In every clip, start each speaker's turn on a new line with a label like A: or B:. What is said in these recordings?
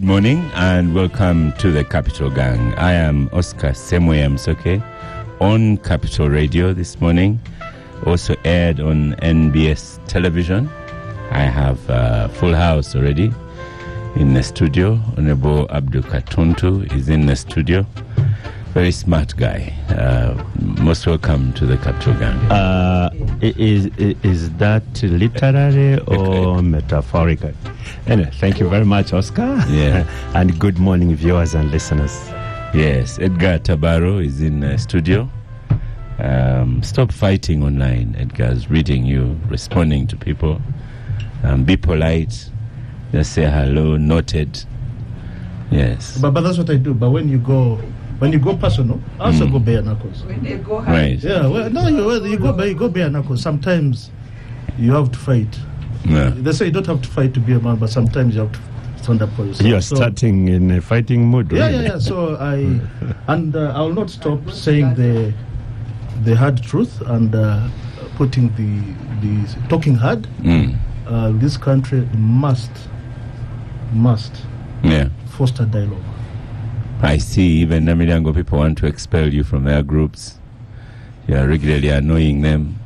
A: Good morning and welcome to the Capital Gang. I am Oscar Semwe Msoke on Capital Radio this morning, also aired on NBS television. I have a full house already in the studio. Honorable Abdul Katuntu is in the studio. Very smart guy. Most welcome to the Capital Gang.
B: Is that literary or metaphorical? Anyway, thank you very much, Oscar.
A: Yeah.
B: And good morning, viewers and listeners.
A: Yes, Edgar Tabaro is in the studio. Stop fighting online. Edgar's reading you, responding to people. Be polite. Just say hello, noted. Yes.
C: But that's what I do. But when you go personal, I also go bare knuckles.
D: When they go high.
A: Right.
C: Yeah. Well, no, you go bare knuckles. Sometimes you have to fight.
A: Yeah.
C: They say you don't have to fight to be a man, but sometimes you have to stand up for yourself.
B: You're starting in a fighting mood. Really.
C: Yeah. So I'll not stop saying the hard truth and putting the talking hard. This country must foster dialogue.
A: I see. Even Namilango people want to expel you from their groups. You are regularly annoying them.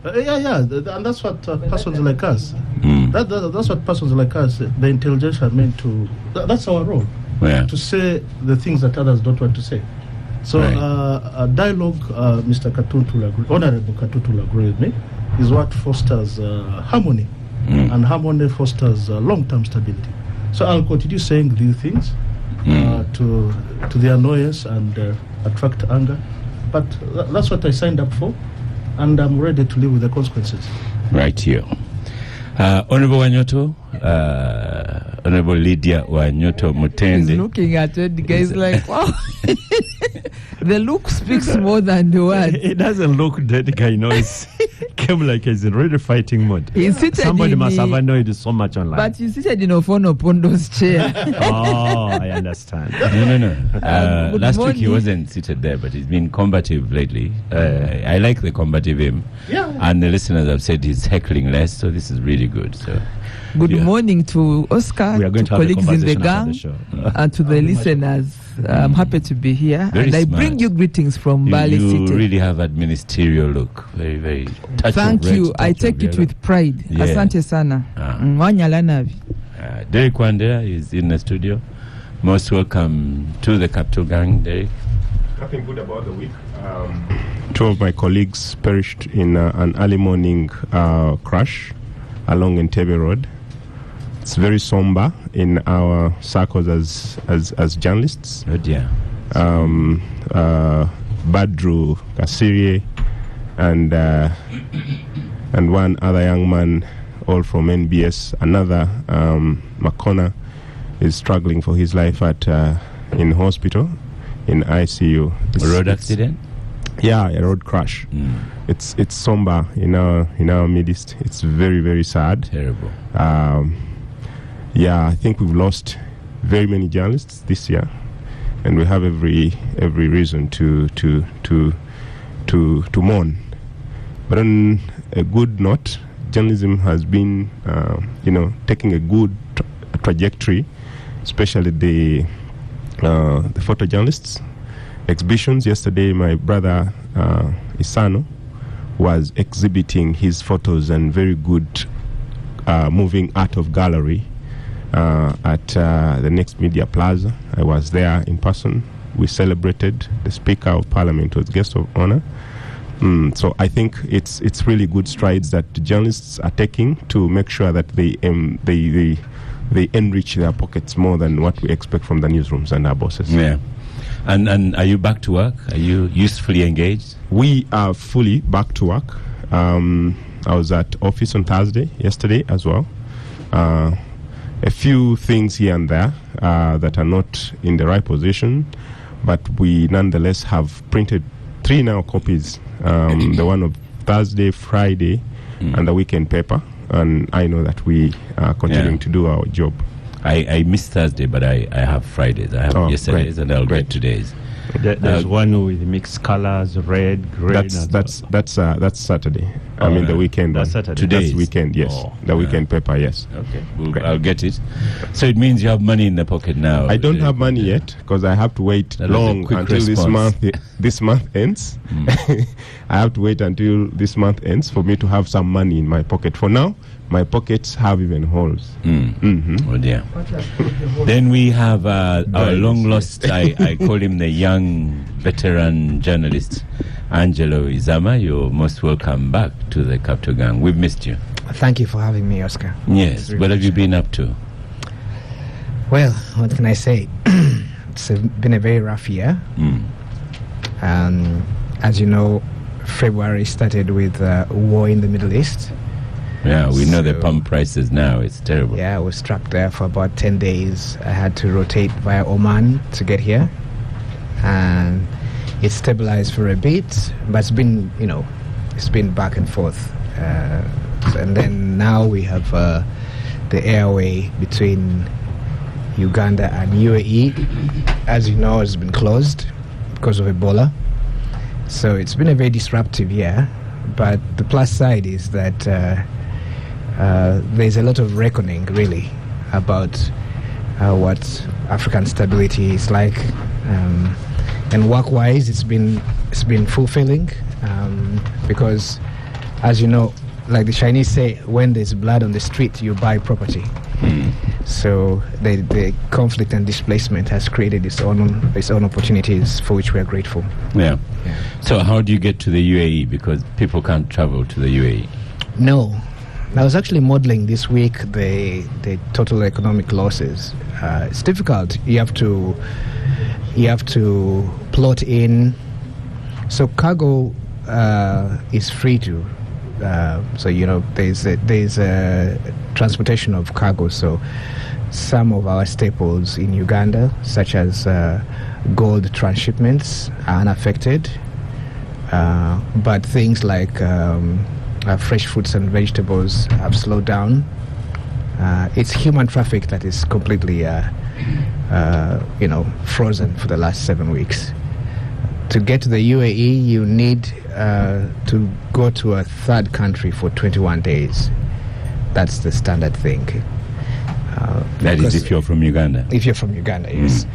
C: And that's what persons like us. That's what persons like us, the intelligence are meant to. That's our role.
A: Yeah.
C: To say the things that others don't want to say. So dialogue, Mr. Katuntu will agree, Honorable Katuntu will agree with me, is what fosters harmony, and harmony fosters long-term stability. So I'll continue saying these things to the annoyance and attract anger, but that's what I signed up for, and I'm ready to live with the consequences.
A: Right here. Honorable Wanyoto, Honorable Lydia Wanyoto Mutende.
D: He's looking at it, the guy's like, wow. The look speaks more than the word.
B: It doesn't look dead guy, It came like he's in really fighting mode. Somebody must have annoyed so much online.
D: But you seated in Ofono Pondo's chair.
B: Oh, I understand.
A: No. Last week he wasn't seated there, but he's been combative lately. I like the combative him.
C: Yeah.
A: And the listeners have said he's heckling less, so this is really good. So,
D: Good morning to Oscar,
B: we are going to
D: colleagues in the
B: conversation
D: gang, and to the listeners. I'm happy to be here.
A: Very
D: and I
A: smart.
D: bring you greetings from Bali City.
A: You really have a ministerial look. Very, very touch
D: Thank
A: of red,
D: you.
A: touch
D: I
A: of
D: take it
A: yellow.
D: with pride.
A: Yeah.
D: Asante sana. Mwanyala navi.
A: Derek Wandera is in the studio. Most welcome to the Capital Gang, Derek.
E: Nothing good about the week. Two of my colleagues perished in an early morning crash along Entebbe Road. It's very somber in our circles as journalists.
A: Oh dear.
E: Badru Kasirie and one other young man, all from NBS. Another, Makona, is struggling for his life in hospital, in ICU.
A: A road accident?
E: Yeah, a road crash. It's somber in our midst. It's very, very sad.
A: Terrible.
E: I think we've lost very many journalists this year, and we have every reason to mourn. But on a good note, journalism has been taking a good trajectory, especially the photojournalists. Exhibitions yesterday, my brother Isano was exhibiting his photos and very good moving art of gallery at the Next Media Plaza. I was there in person. We celebrated. The Speaker of Parliament was guest of honor. So I think it's really good strides that the journalists are taking to make sure that they enrich their pockets more than what we expect from the newsrooms and our bosses.
A: Yeah. And are you back to work? Are you usefully engaged?
E: We are fully back to work. I was at office on Thursday, yesterday as well. A few things here and there that are not in the right position, but we nonetheless have printed 3 now copies, the one of Thursday, Friday, and the weekend paper. And I know that we are continuing to do our job.
A: I missed Thursday, but I have Fridays. I have yesterday's, and I'll get today's.
B: There's one with mixed colors, red, green.
E: That's Saturday. I mean the weekend.
B: That's Saturday.
A: Today.
E: That's weekend. Yes, the weekend paper. Yes.
A: Okay, I'll get it. So it means you have money in the pocket now.
E: I don't have money yet because I have to wait long until this month ends. I have to wait until this month ends for me to have some money in my pocket. For now, my pockets have even holes.
A: Oh dear. Then we have our long lost, I call him the young veteran journalist, Angelo Izama. You're most welcome back to the Capital Gang. We've missed you.
F: Thank you for having me, Oscar.
A: Yes. What have you been up to?
F: Well, what can I say? It's been a very rough year. As you know, February started with war in the Middle East.
A: Yeah, we know the pump prices now. It's terrible.
F: Yeah, I was stuck there for about 10 days. I had to rotate via Oman to get here. And it stabilized for a bit, but it's been, it's been back and forth. And then now we have the airway between Uganda and UAE, as you know, has been closed because of Ebola. So it's been a very disruptive year. But the plus side is that there's a lot of reckoning, really, about what African stability is like. And work-wise, it's been fulfilling because, as you know, like the Chinese say, when there's blood on the street, you buy property. So the conflict and displacement has created its own opportunities for which we are grateful.
A: Yeah. So how do you get to the UAE? Because people can't travel to the UAE.
F: No. I was actually modeling this week the total economic losses. It's difficult. You have to plot in. So cargo is free to. So there's a transportation of cargo. So some of our staples in Uganda, such as gold transshipments, are unaffected. But things like fresh fruits and vegetables have slowed down. It's human traffic that is completely frozen for the last 7 weeks. To get to the UAE, you need to go to a third country for 21 days. That's the standard thing.
A: That is if you're from Uganda?
F: If you're from Uganda, yes.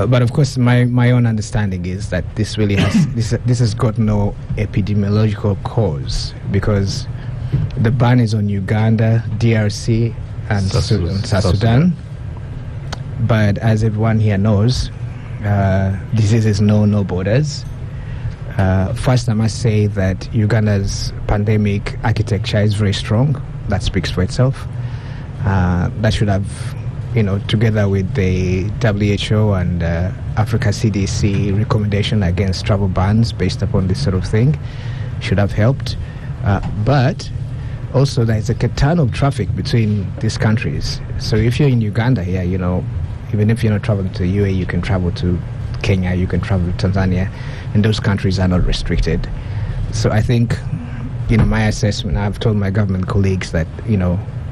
F: But of course, my own understanding is that this really has this has got no epidemiological cause, because the ban is on Uganda, DRC, and South Sudan. But as everyone here knows, diseases know no borders. First, I must say that Uganda's pandemic architecture is very strong. That speaks for itself. That should have, together with the WHO and Africa CDC recommendation against travel bans based upon this sort of thing, should have helped. But also there's a ton of traffic between these countries. So if you're in Uganda here, even if you're not traveling to the UAE, you can travel to Kenya, you can travel to Tanzania, and those countries are not restricted. So I think, my assessment, I've told my government colleagues that,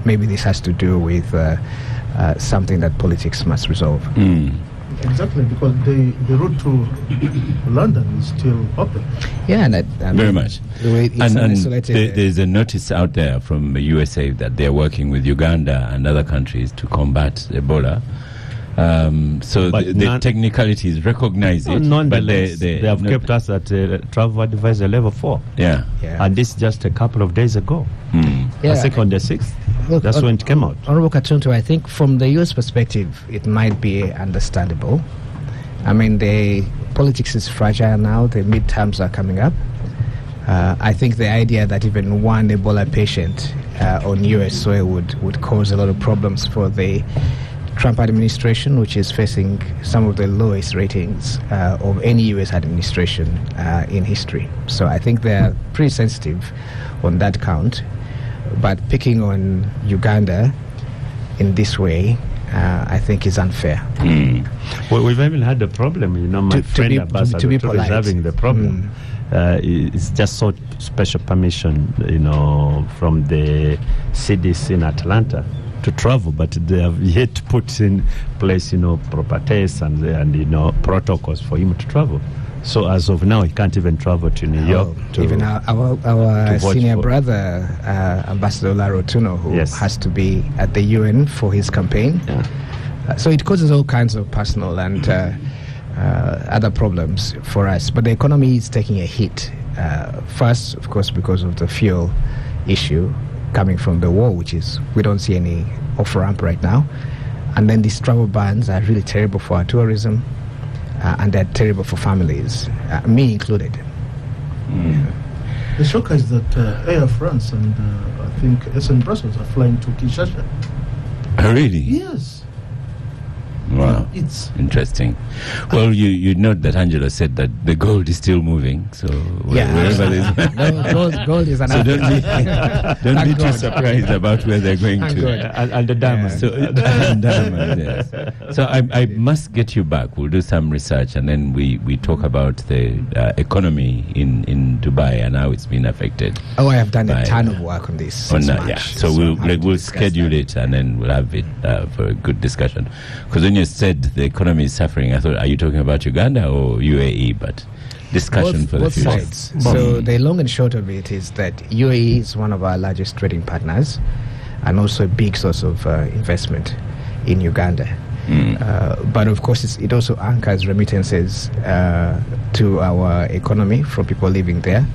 F: maybe this has to do with something that politics must resolve.
C: Exactly, because the route to London is still open.
F: Yeah,
A: very much. And there's a notice out there from the USA that they're working with Uganda and other countries to combat Ebola. So the technicalities recognize it, but they
B: have kept us at travel advisor level 4.
A: Yeah.
B: And this just a couple of days ago.
F: Yeah.
B: I think on the 6th. Look, that's when it came out.
F: Honorable Katuntu, I think from the US perspective, it might be understandable. I mean, the politics is fragile now. The midterms are coming up. I think the idea that even one Ebola patient on US soil would cause a lot of problems for the Trump administration, which is facing some of the lowest ratings of any US administration in history. So I think they're pretty sensitive on that count. But picking on Uganda in this way, I think is unfair.
B: Well, we've even had a problem, my friend Ambassador is having the problem. It's just so special permission, from the CDC in Atlanta to travel, but they have yet to put in place, proper tests and protocols for him to travel. So as of now, he can't even travel to New York.
F: Even our senior brother, Ambassador Larotuno, who has to be at the UN for his campaign. Yeah. So it causes all kinds of personal and other problems for us. But the economy is taking a hit. First, of course, because of the fuel issue coming from the war, which is, we don't see any off-ramp right now. And then these travel bans are really terrible for our tourism. And they're terrible for families, me included.
C: The shocker is that Air France and I think SN Brussels are flying to Kinshasa.
A: Oh, really?
C: Yes.
A: Wow, it's interesting. Well, you note that Angela said that the gold is still moving. So wherever
F: gold is
A: so don't be too surprised about where they're going to.
B: And the diamonds.
A: Yes. So I must get you back. We'll do some research and then we talk about the economy in Dubai and how it's been affected.
F: Oh, I have done a ton of work on this.
A: So we'll schedule it and then we'll have it for a good discussion. Because when you said the economy is suffering, I thought, are you talking about Uganda or UAE? But discussion for the future.
F: Both sides. So the long and short of it is that UAE is one of our largest trading partners and also a big source of investment in Uganda. But of course, it also anchors remittances to our economy from people living there.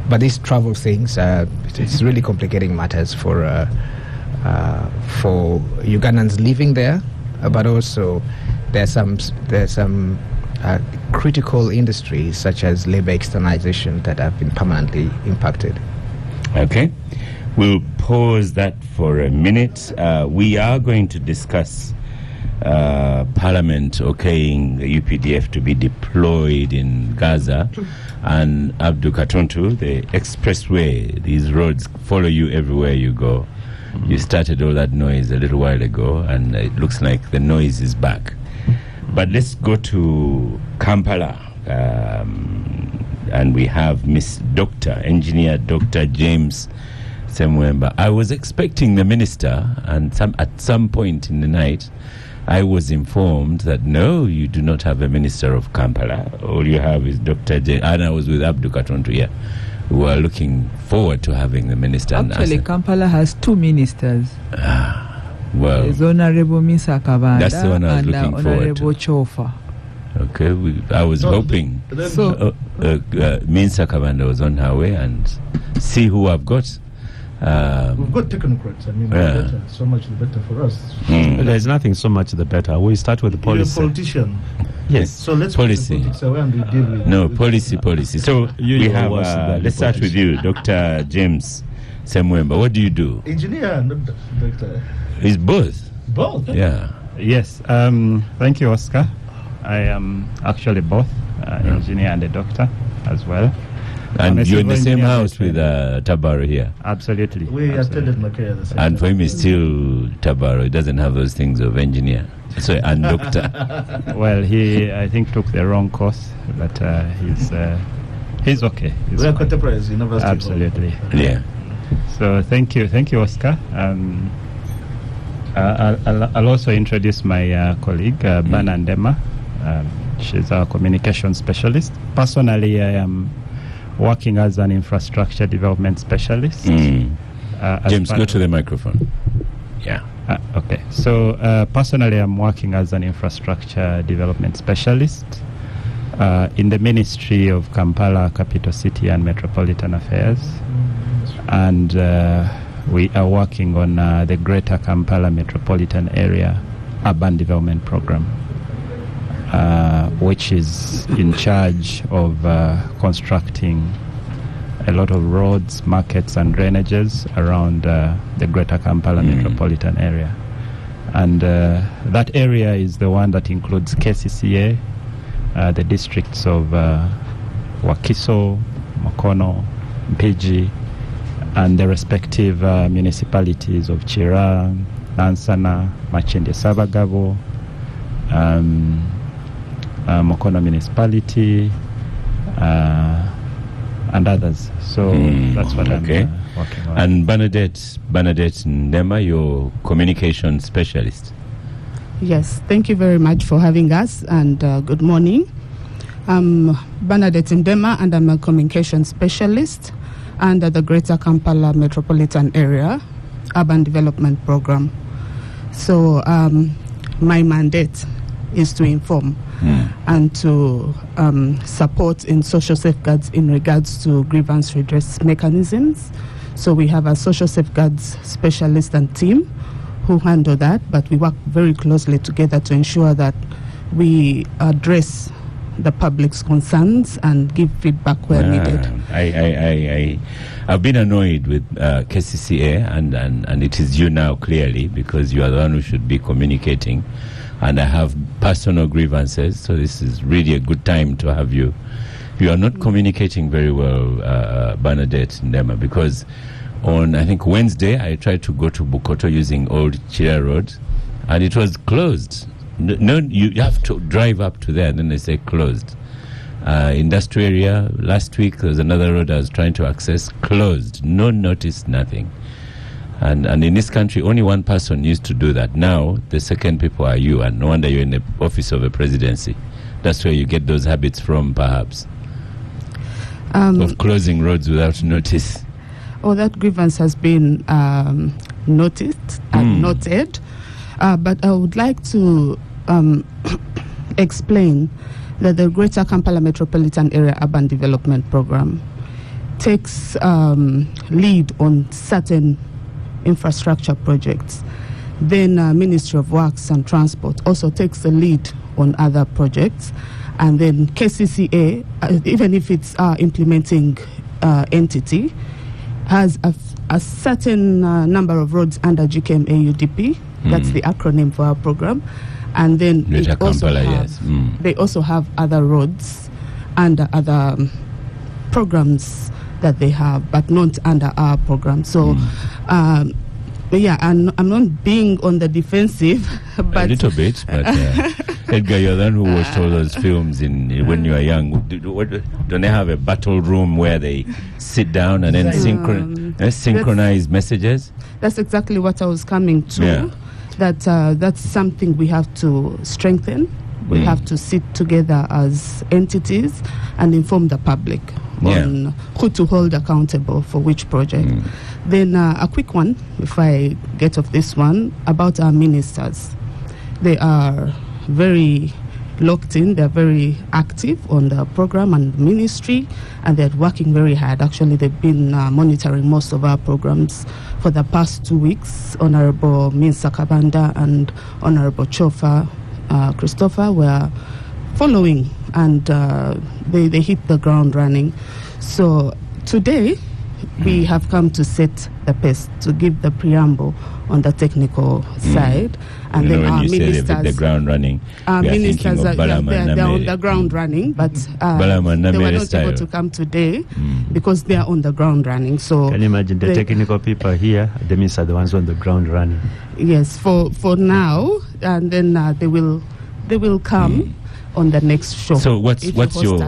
F: But these travel things, it's really complicating matters for Ugandans living there. But also there's some critical industries such as labor externalization that have been permanently impacted.
A: Okay, we'll pause that for a minute. We are going to discuss Parliament okaying the UPDF to be deployed in Gaza and Abdul Katuntu, the expressway. These roads follow you everywhere you go. You started all that noise a little while ago, and it looks like the noise is back. But let's go to Kampala, and we have Engineer Dr. James Semwemba. I was expecting the minister, and at some point in the night, I was informed that no, you do not have a minister of Kampala. All you have is Dr. James, and I was with Abdul Katuntu here. We are looking forward to having the minister.
D: Actually, Kampala has two ministers.
A: Well,
D: there's Honorable Misa Kabanda
A: that's the one I was
D: and
A: looking
D: Honorable Chofa.
A: Okay, I was hoping Minsa Kabanda was on her way, and see who I've got.
C: We've got technocrats. I mean, better, so much the better for us.
B: There's nothing so much the better. We start with the policy.
C: You're a politician.
B: Yes.
C: So let's
A: policy.
C: Put the and we deal with
A: policy. So we have. Let's start with you, Dr. James Semwemba. What do you do?
C: Engineer, not doctor.
A: It's both.
C: Both.
A: Yeah.
G: Yes. Thank you, Oscar. I am actually both engineer and a doctor as well.
A: And you're in the same house with Tabaro here?
G: Absolutely.
C: We attended Makaya the same
A: and for him, he's still Tabaro. He doesn't have those things of engineer. So, and doctor.
G: Well, he, I think, took the wrong course, but he's okay.
C: We are contemporaries, university.
G: Absolutely.
A: Yeah.
G: So thank you, Oscar. I'll also introduce my colleague, Bana Ndema. She's our communication specialist. Personally, I am working as an infrastructure development specialist.
A: James, go to the microphone. Yeah.
G: Okay. So personally, I'm working as an infrastructure development specialist in the Ministry of Kampala, Capital City and Metropolitan Affairs. And we are working on the Greater Kampala Metropolitan Area Urban Development Program, which is in charge of constructing a lot of roads, markets and drainages around the Greater Kampala Metropolitan Area. And that area is the one that includes KCCA, the districts of Wakiso, Mukono, Mpigi, and the respective municipalities of Chira, Nansana, Machende Sabagabo, Mukono municipality, and others. So that's what I'm working on.
A: And Bernadette Ndema, your communication specialist.
H: Yes, thank you very much for having us, and good morning. I'm Bernadette Ndema, and I'm a communication specialist under the Greater Kampala Metropolitan Area Urban Development Program. So my mandate is to inform and to support in social safeguards in regards to grievance redress mechanisms. So we have a social safeguards specialist and team who handle that, but we work very closely together to ensure that we address the public's concerns and give feedback where needed.
A: I've been annoyed with KCCA, and it is you now clearly, because you are the one who should be communicating, and I have personal grievances, so this is really a good time to have you. You are not communicating very well, Bernadette Ndema, because on, I think, Wednesday, I tried to go to Bukoto using Old Chira Road, and it was closed. No, you have to drive up to there, and then they say closed. Industrial area, last week, there was another road I was trying to access, closed. No notice, nothing. And in this country, only one person used to do that. Now, the second people are you, and no wonder you're in the office of a presidency. That's where you get those habits from, perhaps, of closing roads without notice.
H: Oh, that grievance has been noticed and noted. But I would like to explain that the Greater Kampala Metropolitan Area Urban Development Program takes lead on certain infrastructure projects. Then Ministry of Works and Transport also takes the lead on other projects. And then KCCA, even if it's implementing entity, has a certain number of roads under GKMA UDP. That's the acronym for our program. And then
A: Greater Kampala,
H: they also have other roads under other programs that they have, but not under our program. So, yeah, and I'm not being on the defensive, but
A: a little bit, but Edgar, you're the one who watched all those films when you were young. Don't they have a battle room where they sit down and then synchronize messages?
H: That's exactly what I was coming to.
A: Yeah.
H: That's something we have to strengthen. We have to sit together as entities and inform the public on who to hold accountable for which project. Then a quick one, if I get off this one, about our ministers. They are very locked in, they're very active on the program and ministry, and they're working very hard. Actually, they've been monitoring most of our programs for the past 2 weeks. Honorable Minsa Kabanda and Honorable Chofa Christopher were following, and they hit the ground running. So today, we have come to set the pace, to give the preamble on the technical side. And then our ministers,
A: the ground running,
H: our ministers they're on the ground running, but they were not able to come today because they are on the ground running. So
B: can you imagine the technical people here? The ministers are the ones on the ground running.
H: Yes, for now, and then they will come on the next show.
A: So what's your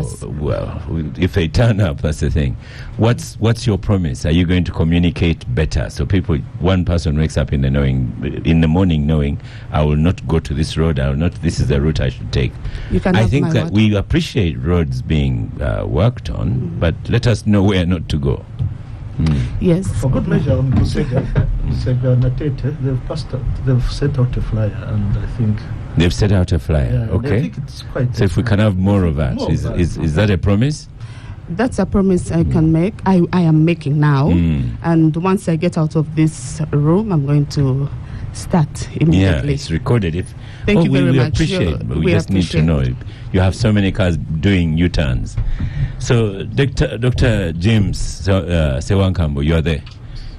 A: if they turn up, that's the thing. What's your promise? Are you going to communicate better so people, one person wakes up in the morning knowing I will not go to this road, this is the route I should take? I think that we appreciate roads being worked on, but let us know where not to go.
H: Yes.
C: For good measure, on Museveni and Natete, they've set out a flyer, and I think
A: they've set out a flyer. Okay.
C: I think it's quite.
A: So if we can have more of that, is that a promise?
H: That's a promise I can make. I am making now, and once I get out of this room, I'm going to start immediately.
A: Yeah, it's recorded.
H: Thank you very much.
A: We just need to know. You have so many cars doing U-turns. So, Dr. James Sewankambo, you are there.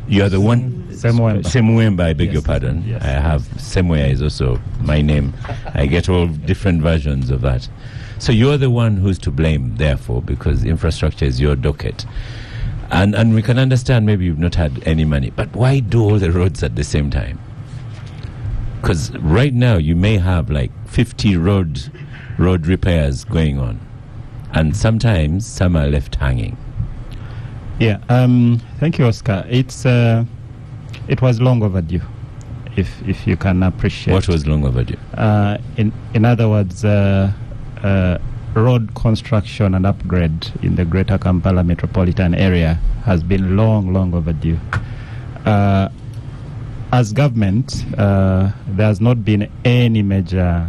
A: You are the one. Semwemba, I beg your pardon.
G: Yes.
A: I have Semwea is also my name. I get all different versions of that. So you're the one who's to blame, therefore, because infrastructure is your docket. And we can understand maybe you've not had any money, but why do all the roads at the same time? Because right now you may have like 50 road repairs going on, and sometimes some are left hanging.
G: Yeah, thank you, Oscar. It was long overdue, if you can appreciate.
A: What was long overdue?
G: In other words, road construction and upgrade in the Greater Kampala metropolitan area has been long overdue. As government, there has not been any major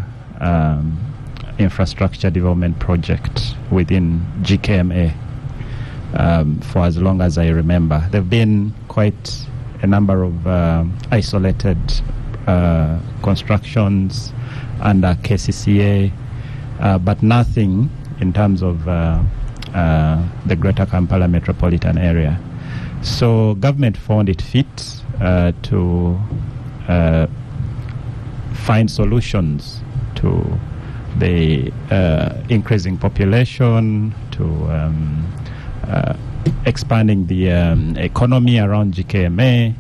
G: infrastructure development project within GKMA for as long as I remember. There have been quite a number of isolated constructions under KCCA, but nothing in terms of the Greater Kampala metropolitan area. So government found it fit to find solutions to the increasing population, to expanding the economy around GKMA,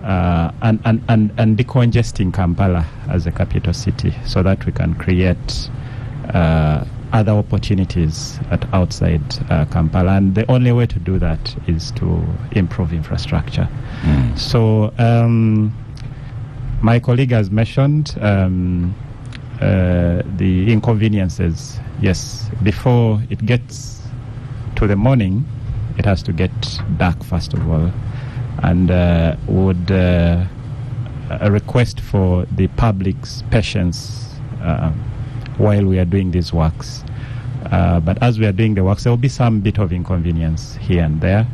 G: and decongesting Kampala as a capital city so that we can create other opportunities outside Kampala. And the only way to do that is to improve infrastructure. So my colleague has mentioned the inconveniences. Yes, before it gets to the morning, it has to get dark first of all, and would a request for the public's patience while we are doing these works. But as we are doing the works, there will be some bit of inconvenience here and there,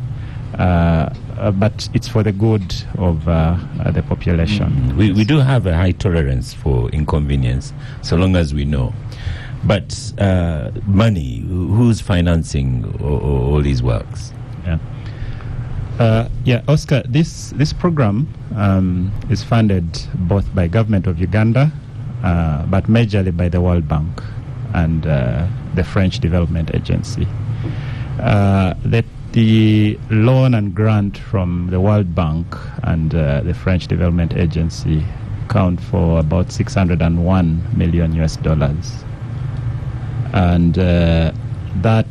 G: but it's for the good of the population.
A: We do have a high tolerance for inconvenience, so long as we know. But money, who's financing all these works?
G: Yeah, Oscar, this program is funded both by government of Uganda, but majorly by the World Bank and the French Development Agency. The loan and grant from the World Bank and the French Development Agency account for about $601 million US. And that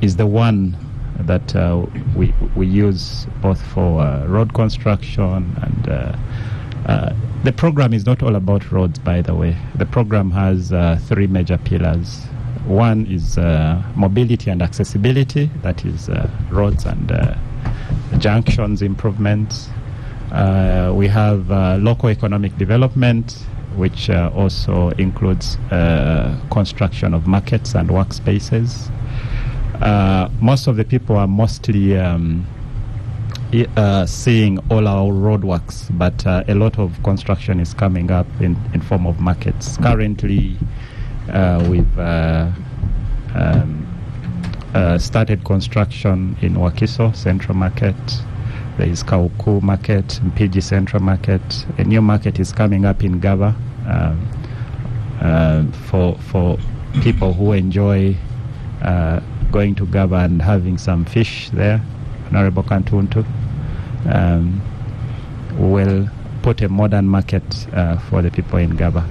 G: is the one that we use both for road construction, and the program is not all about roads, by the way. The program has three major pillars. One is mobility and accessibility, that is roads and junctions improvements. We have local economic development, which also includes construction of markets and workspaces. Most of the people are mostly seeing all our roadworks, but a lot of construction is coming up in form of markets. Currently, we've started construction in Wakiso Central Market. There is Kauku Market, Mpigi Central Market. A new market is coming up in Gaza for people who enjoy going to Gaza and having some fish there. Honorable Kantuntu will put a modern market for the people in Gaza.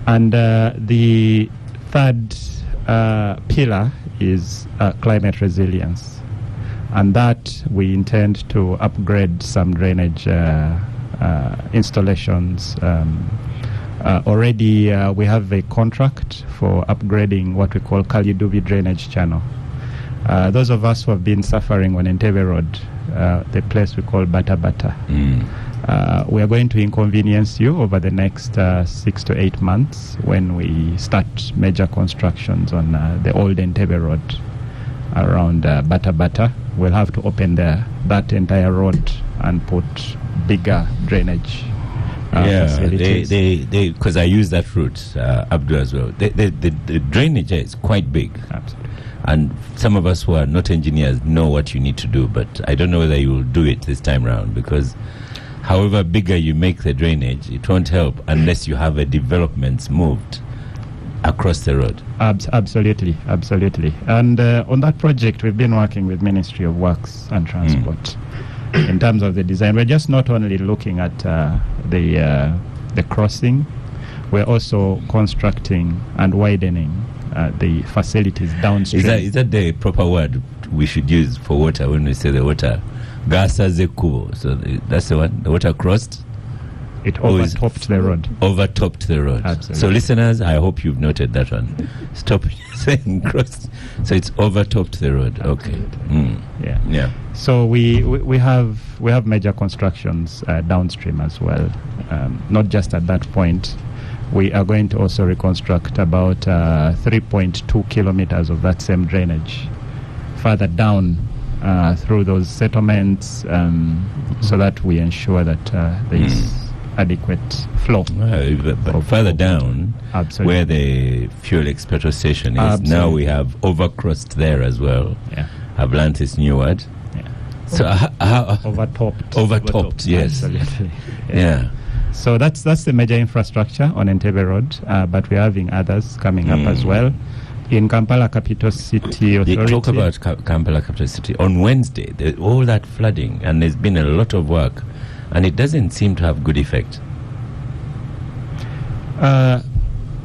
G: And the third pillar is climate resilience. And that we intend to upgrade some drainage installations. Already we have a contract for upgrading what we call Kalidubi drainage channel. Those of us who have been suffering on Entebbe Road, the place we call Bata Bata, we are going to inconvenience you over the next 6 to 8 months when we start major constructions on the old Entebbe Road around Bata Bata. We'll have to open that entire road and put bigger drainage facilities.
A: Because I use that route, Abdul, as well. The drainage is quite big.
G: Absolutely.
A: And some of us who are not engineers know what you need to do, but I don't know whether you will do it this time around, because however bigger you make the drainage, it won't help unless you have a development moved across the road.
G: Absolutely. And on that project, we've been working with Ministry of Works and Transport in terms of the design. We're just not only looking at the crossing, we're also constructing and widening the facilities downstream.
A: Is that the proper word we should use for water when we say the water? Gaza Zekubo. So that's the one. The water crossed.
G: It overtopped the road.
A: Overtopped the road.
G: Absolutely.
A: So listeners, I hope you've noted that one. Stop saying crossed. So it's overtopped the road. Okay. Yeah.
G: So we have major constructions downstream as well. Not just at that point. We are going to also reconstruct about 3.2 kilometers of that same drainage further down through those settlements, so that we ensure that there is adequate flow.
A: But further down,
G: absolutely,
A: where the fuel expetor station is,
G: absolutely,
A: now we have overcrossed there as well.
G: Yeah.
A: I've learned this new word.
G: Yeah.
A: So
G: overtopped.
A: Overtopped, yes.
G: Absolutely.
A: Yeah.
G: So that's the major infrastructure on Entebbe Road, but we're having others coming up as well. In Kampala Capital City Authority.
A: Talk about Kampala Capital City. On Wednesday, all that flooding, and there's been a lot of work, and it doesn't seem to have good effect.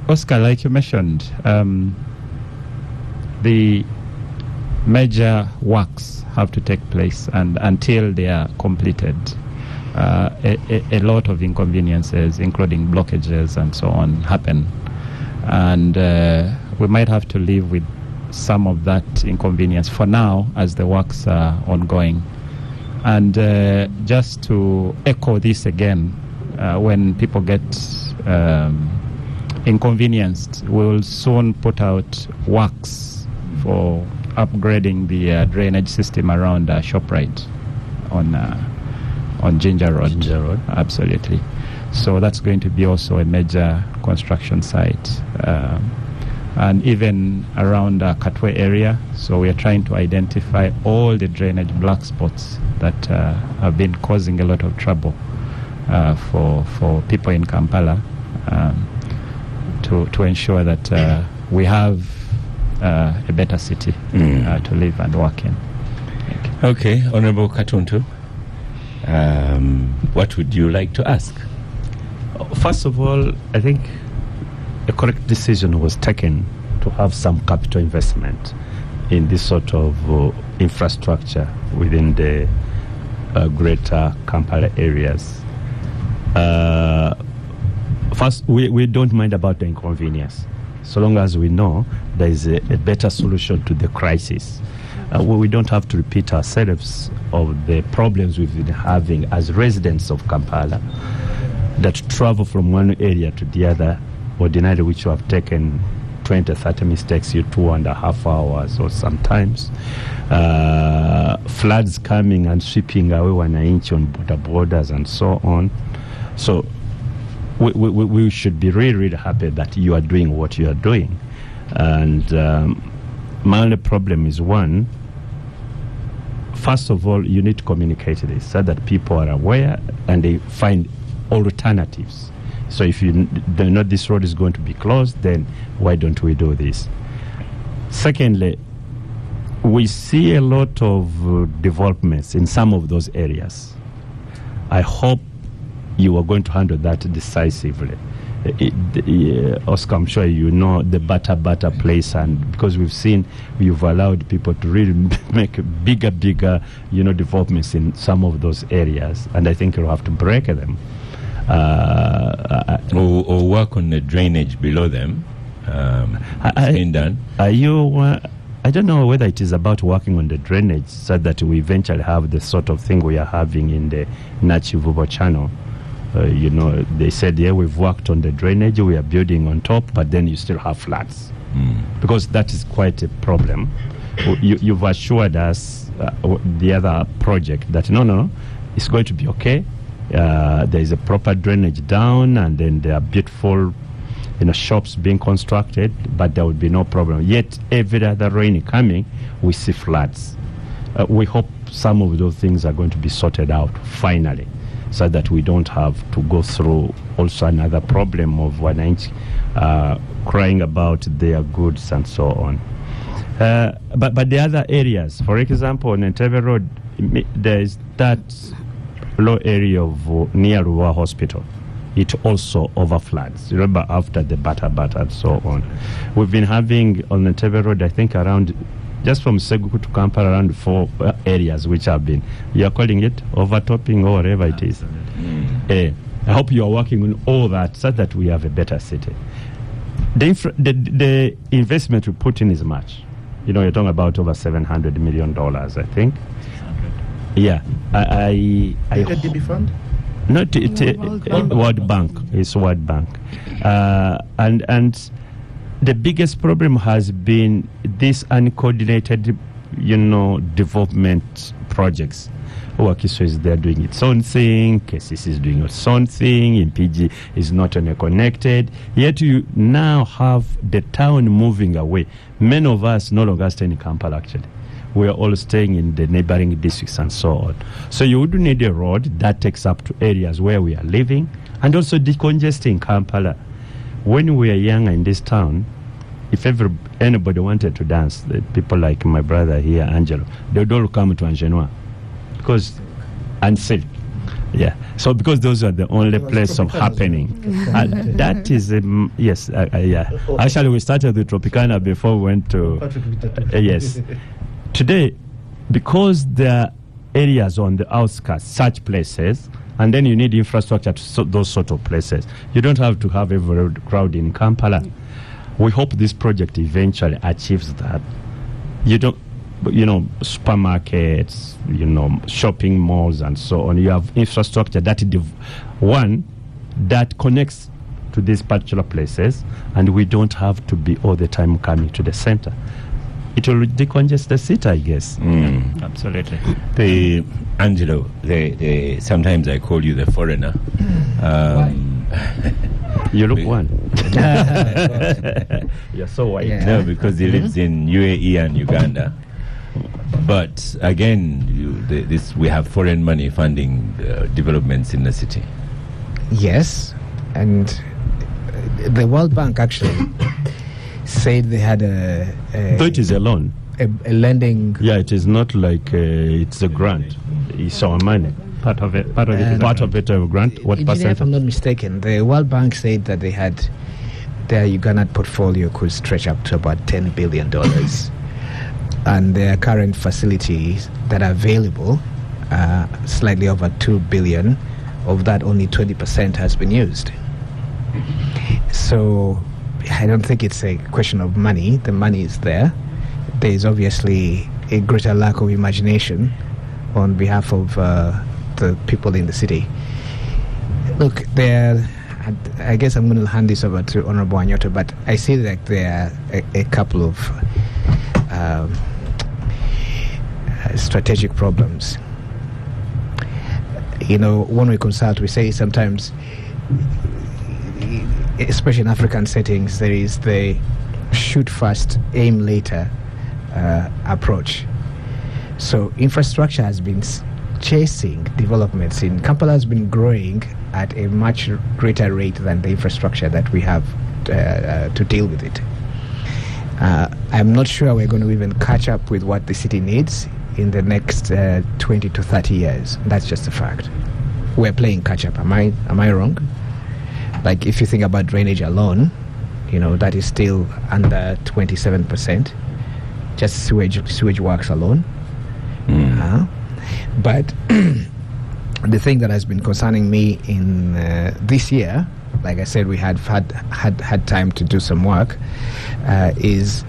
G: Oscar, like you mentioned, the major works have to take place, and until they are completed, a lot of inconveniences, including blockages and so on, happen. And we might have to live with some of that inconvenience for now as the works are ongoing. And just to echo this again, when people get inconvenienced, we will soon put out works for upgrading the drainage system around ShopRite on Ginger Road.
B: Ginger Road.
G: Absolutely. So that's going to be also a major construction site. And even around Katwe area. So we are trying to identify all the drainage black spots that have been causing a lot of trouble for people in Kampala, to ensure that we have a better city to live and work in.
A: Okay, Honorable Katuntu, what would you like to ask?
B: First of all, I think a correct decision was taken to have some capital investment in this sort of infrastructure within the greater Kampala areas. First, we don't mind about the inconvenience, so long as we know there is a better solution to the crisis. We don't have to repeat ourselves of the problems we've been having as residents of Kampala that travel from one area to the other, ordinarily which you have taken 20, 30 mistakes, you 2.5 hours, or sometimes floods coming and sweeping away 1 inch on borders and so on. So we should be really, really happy that you are doing what you are doing. And my only problem is one, first of all, you need to communicate this so that people are aware and they find alternatives. So if you know this road is going to be closed, then why don't we do this? Secondly, we see a lot of developments in some of those areas. I hope you are going to handle that decisively. Oscar, I'm sure you know the Bata place, and because you've allowed people to really make bigger, developments in some of those areas, and I think you'll have to break them.
A: Or work on the drainage below them. It's been done.
B: I don't know whether it is about working on the drainage so that we eventually have the sort of thing we are having in the Nachivubo channel. They said, yeah, we've worked on the drainage, we are building on top, but then you still have floods. Because that is quite a problem. You've assured us, the other project, that no, it's going to be okay. There is a proper drainage down, and then there are beautiful shops being constructed, but there would be no problem. Yet every other rain coming, we see floods. We hope some of those things are going to be sorted out finally, so that we don't have to go through also another problem of 1 inch crying about their goods and so on. But the other areas, for example, on Entebbe Road, there is that low area of near Ruwa Hospital. it also overfloods. Remember, after the Bata and so on, we've been having on the Tebe Road, I think around, just from Seguku to Kampala, around 4 areas which have been, you are calling it overtopping or whatever it is. I hope you are working on all that so that we have a better city. The investment we put in is much. You know, you're talking about over $700 million, I think. Yeah.
C: ADB fund?
B: Not World Bank. It's World Bank. And the biggest problem has been this uncoordinated, development projects. Wakiso is there doing its own thing, KCC is doing its own thing, MPG is not connected. Yet you now have the town moving away. Many of us no longer stay in Kampala, actually. We are all staying in the neighboring districts and so on. So you would need a road that takes up to areas where we are living and also decongesting Kampala. When we were younger in this town, if anybody wanted to dance, the people like my brother here, Angelo, they would all come to Angenua. Because unsafe, yeah. So because those are the only place of happening, that is yes, yeah. Actually, we started with Tropicana before we went to yes. Today, because there are areas on the outskirts, such places, and then you need infrastructure to those sort of places. You don't have to have every crowd in Kampala. We hope this project eventually achieves that. You don't. Supermarkets, shopping malls and so on. You have infrastructure that that connects to these particular places, and we don't have to be all the time coming to the center. It will decongest the city, I guess.
A: Absolutely. Angelo, sometimes I call you the foreigner.
B: You look one. You're so white.
A: Yeah. No, because he lives in UAE and Uganda. But again, we have foreign money funding developments in the city.
F: Yes, and the World Bank actually said they had
B: Though it is a loan.
F: A lending.
B: Yeah, it is not like it's a grant. It's our money. Part of it a grant. What percent?
F: If I'm not mistaken, the World Bank said that they had their Ugandan portfolio could stretch up to about $10 billion. And their current facilities that are available, slightly over 2 billion, of that only 20% has been used. So I don't think it's a question of money. The money is there. There is obviously a greater lack of imagination on behalf of the people in the city. Look, I guess I'm going to hand this over to Honorable Anyoto, but I see that there are a couple of strategic problems. When we consult, we say sometimes, especially in African settings, there is the shoot first, aim later approach. So infrastructure has been chasing developments in Kampala, has been growing at a much greater rate than the infrastructure that we have to deal with it. I'm not sure we're going to even catch up with what the city needs in the next 20 to 30 years. That's just a fact. We're playing catch up. Am I wrong? Like, if you think about drainage alone, that is still under 27%. Just sewage works alone. But the thing that has been concerning me in this year, like I said, we had time to do some work, is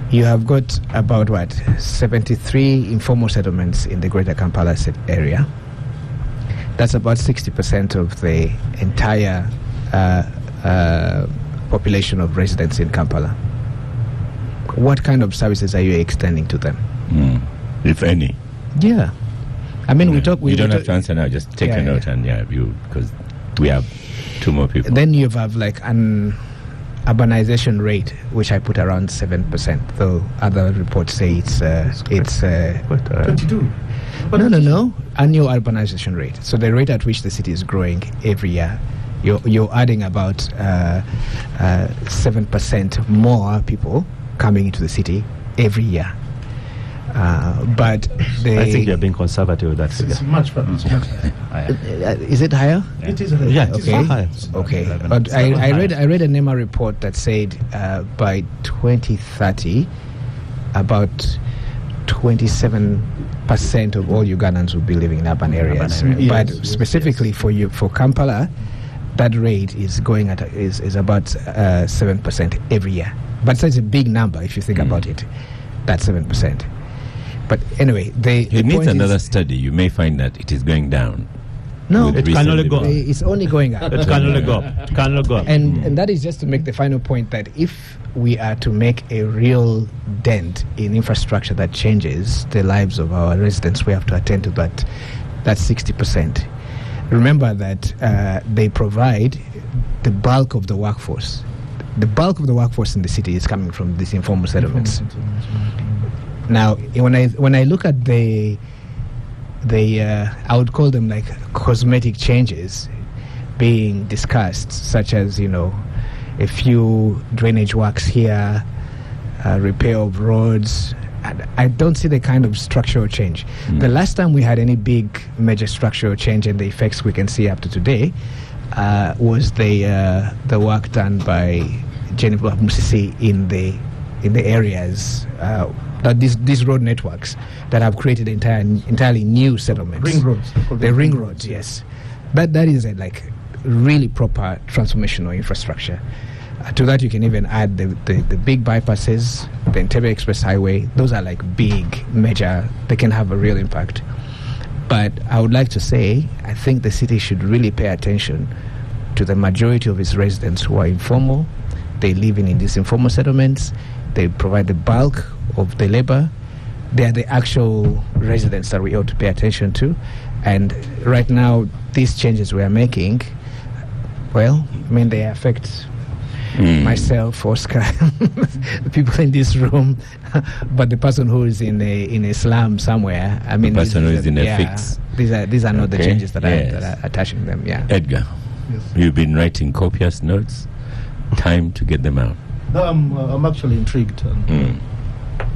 F: you have got about 73 informal settlements in the greater Kampala area. That's about 60% of the entire population of residents in Kampala. What kind of services are you extending to them?
A: If any.
F: Yeah. I mean,
A: you don't have to answer now. Just take a note and because we have 2 more people.
F: Then you have like an urbanization rate, which I put around 7%, though other reports say it's
C: 22.
F: No. Annual urbanization rate. So the rate at which the city is growing every year, you're adding about 7% more people coming into the city every year. But they...
B: I think you're being conservative with that figure.
C: It's much higher.
F: Is it higher?
C: It is higher.
B: Yeah,
F: Okay.
B: higher.
F: Okay. But I read a NEMA report that said by 2030, about 27% of all Ugandans will be living in urban areas. But specifically for Kampala, that rate is going at is about 7% every year. But it's a big number if you think about it. That's 7%. But anyway,
A: it needs another study. You may find that it is going down.
F: No,
B: it can only go up.
F: It's only going up.
B: It can only go up. It can only go up.
F: And that is just to make the final point that if we are to make a real dent in infrastructure that changes the lives of our residents, we have to attend to that 60%. Remember that they provide the bulk of the workforce. The bulk of the workforce in the city is coming from these informal settlements. Now, when I look at the I would call them like cosmetic changes being discussed, such as, a few drainage works here, repair of roads. I don't see the kind of structural change. The last time we had any big major structural change and the effects we can see up to today was the work done by Jennifer Museveni in the areas these road networks that have created entirely new settlements.
C: Ring roads.
F: The ring roads, yes. That is a really proper transformational infrastructure. To that you can even add the big bypasses, the Entebbe Express Highway. Those are big, major, they can have a real impact. But I would like to say, I think the city should really pay attention to the majority of its residents who are informal. They live in these informal settlements. They provide the bulk of the labor. They are the actual residents that we ought to pay attention to. And right now, these changes we are making, they affect myself, Oscar, the people in this room, but the person who is in a slum somewhere.
A: The person who is in a fix.
F: These are not the changes that are attaching them. Yeah.
A: Edgar, you've been writing copious notes. Time to get them out.
C: No, I'm actually intrigued and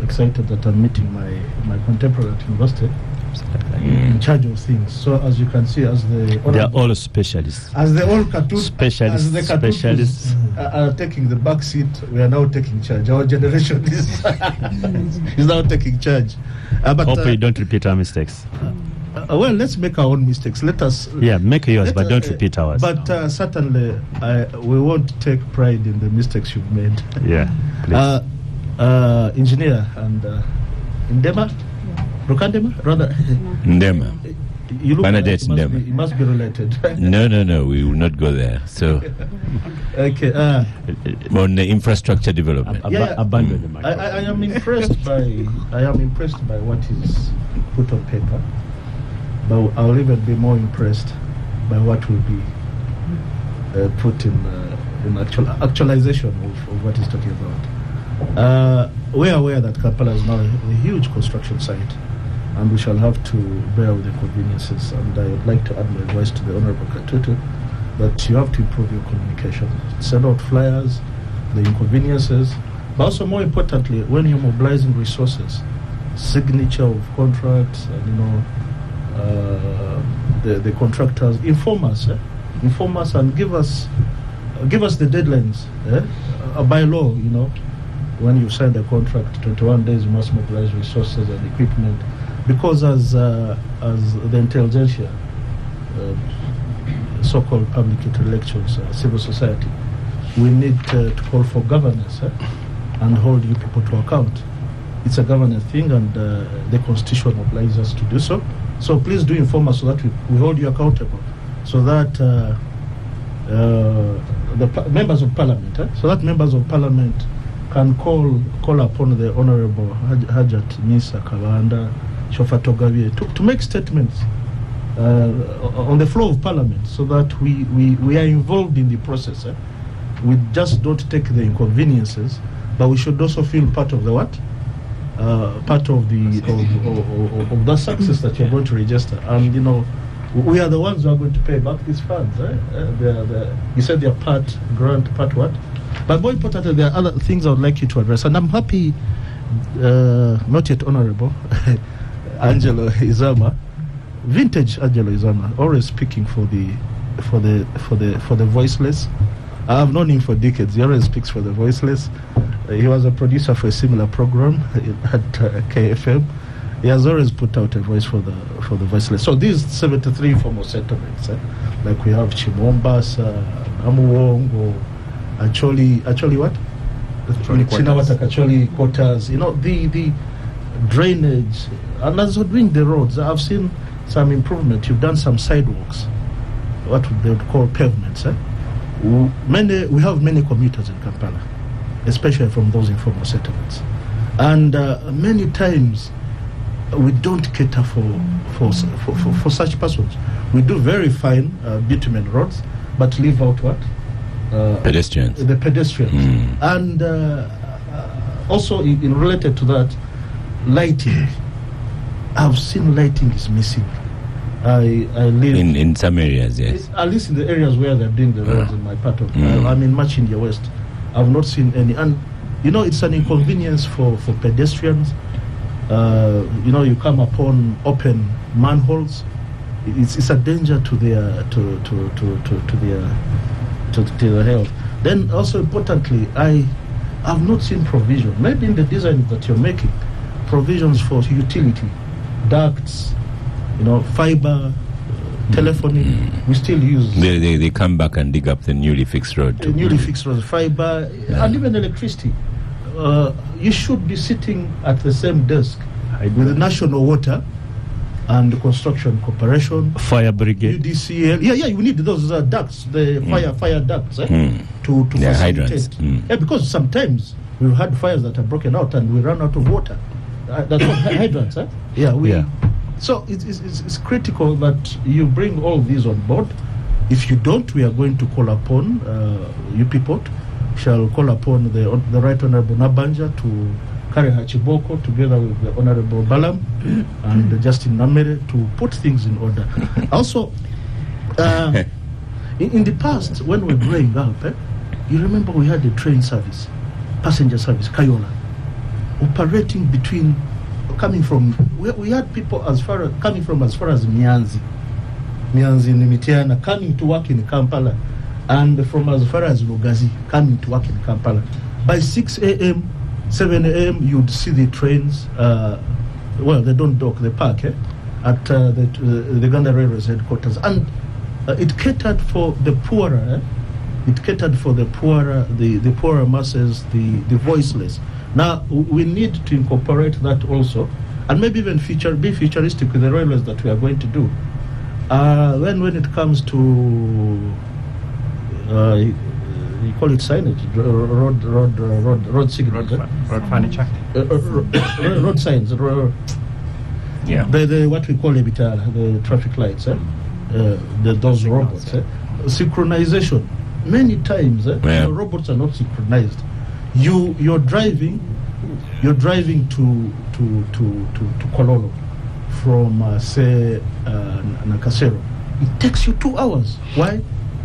C: excited that I'm meeting my contemporary at university in charge of things. So as you can see,
B: they are all specialists.
C: As the all cartoon
B: specialists
C: are taking the back seat, we are now taking charge. Our generation is now taking charge.
B: But hope we don't repeat our mistakes.
C: Let's make our own mistakes. Let us.
B: Make yours, but don't repeat ours.
C: But certainly, we won't take pride in the mistakes you've made.
B: Yeah, please.
C: Engineer and Ndema? Rukandema? Rather.
A: Ndema.
C: You look
A: Bernadette Ndema.
C: You must be related.
A: No, we will not go there. So.
C: Okay.
A: On the infrastructure development.
B: Abandon the matter.
C: I am impressed by what is put on paper. But I'll even be more impressed by what will be put in actualization of what he's talking about. We are aware that Kampala is now a huge construction site, and we shall have to bear with the inconveniences. And I would like to add my advice to the Honorable Katutu that you have to improve your communication. Send out flyers, the inconveniences, but also more importantly, when you're mobilizing resources, signature of contracts, and the contractors inform us and give us the deadlines by law. When you sign the contract, 21 days you must mobilize resources and equipment, because as the intelligentsia, so-called public intellectuals, civil society, we need to call for governance and hold you people to account. It's a governance thing, and the Constitution obliges us to do so. So please do inform us so that we hold you accountable, so that members of parliament, can call upon the Honorable Hajat Misa Kabanda, Shofa Togavie to make statements on the floor of parliament, so that we are involved in the process. We just don't take the inconveniences, but we should also feel part of the what? Part of the success that you're going to register. And we are the ones who are going to pay back these funds. You said they're part grant, part what? But more importantly, there are other things I would like you to address. And I'm happy not yet honorable, Angelo Izama, vintage Angelo Izama, always speaking for the voiceless. I have known him for decades. He always speaks for the voiceless. He was a producer for a similar program at KFM. He has always put out a voice for the voiceless. So these 73 informal settlements, like we have Chimombasa, Namuwongo, Acholi what? Acholi quarters. You know, the drainage, and as we're doing the roads, I've seen some improvement. You've done some sidewalks, what they would call pavements. We have many commuters in Kampala, especially from those informal settlements, and many times we don't cater for such persons. We do very fine bitumen roads, but leave out what?
A: Pedestrians.
C: The pedestrians. And also in related to that, lighting. I've seen lighting is missing. I live
A: in some areas, yes.
C: At least in the areas where they're doing the roads in my part of I'm in much India West. I've not seen any. And you know, it's an inconvenience for pedestrians. You know, you come upon open manholes. It's a danger to their their health. Then also importantly, I have not seen provision. Maybe in the design that you're making, provisions for utility, ducts, you know, fiber, telephony. We still use.
A: They come back and dig up the newly fixed road.
C: The newly fixed road, fiber, and even electricity. You should be sitting at the same desk with the National Water and the Construction Corporation,
B: Fire Brigade,
C: UDCL. Yeah, you need those ducts, the fire ducts, to facilitate.
A: Hydrants.
C: Yeah, because sometimes we've had fires that are broken out and we run out of water. That's what hydrants, Yeah. So it's critical that you bring all these on board. If you don't, we are going to call upon you people. Shall call upon the Right Honorable Nabanja to carry her chiboko together with the Honorable Balam and Justin Namere to put things in order. Also, in the past, when we were growing up, you remember we had a train service, passenger service, Kayola, operating between, coming from, we had people coming from as far as Mianzi Nimitiana, coming to work in Kampala, and from as far as Lugazi, coming to work in Kampala. By 6 a.m., 7 a.m., you'd see the trains, they don't dock, they park at the Uganda Railways headquarters. And it catered for the poorer, the poorer masses, the voiceless. Now, we need to incorporate that also, and maybe even be futuristic with the railways that we are going to do. When it comes to you call it signage, road signal,
G: road furniture,
C: road signs, the what we call it, the traffic lights, those robots, synchronization. Many times, robots are not synchronized. You're driving to Kololo from say Nakasero. It takes you 2 hours. Why?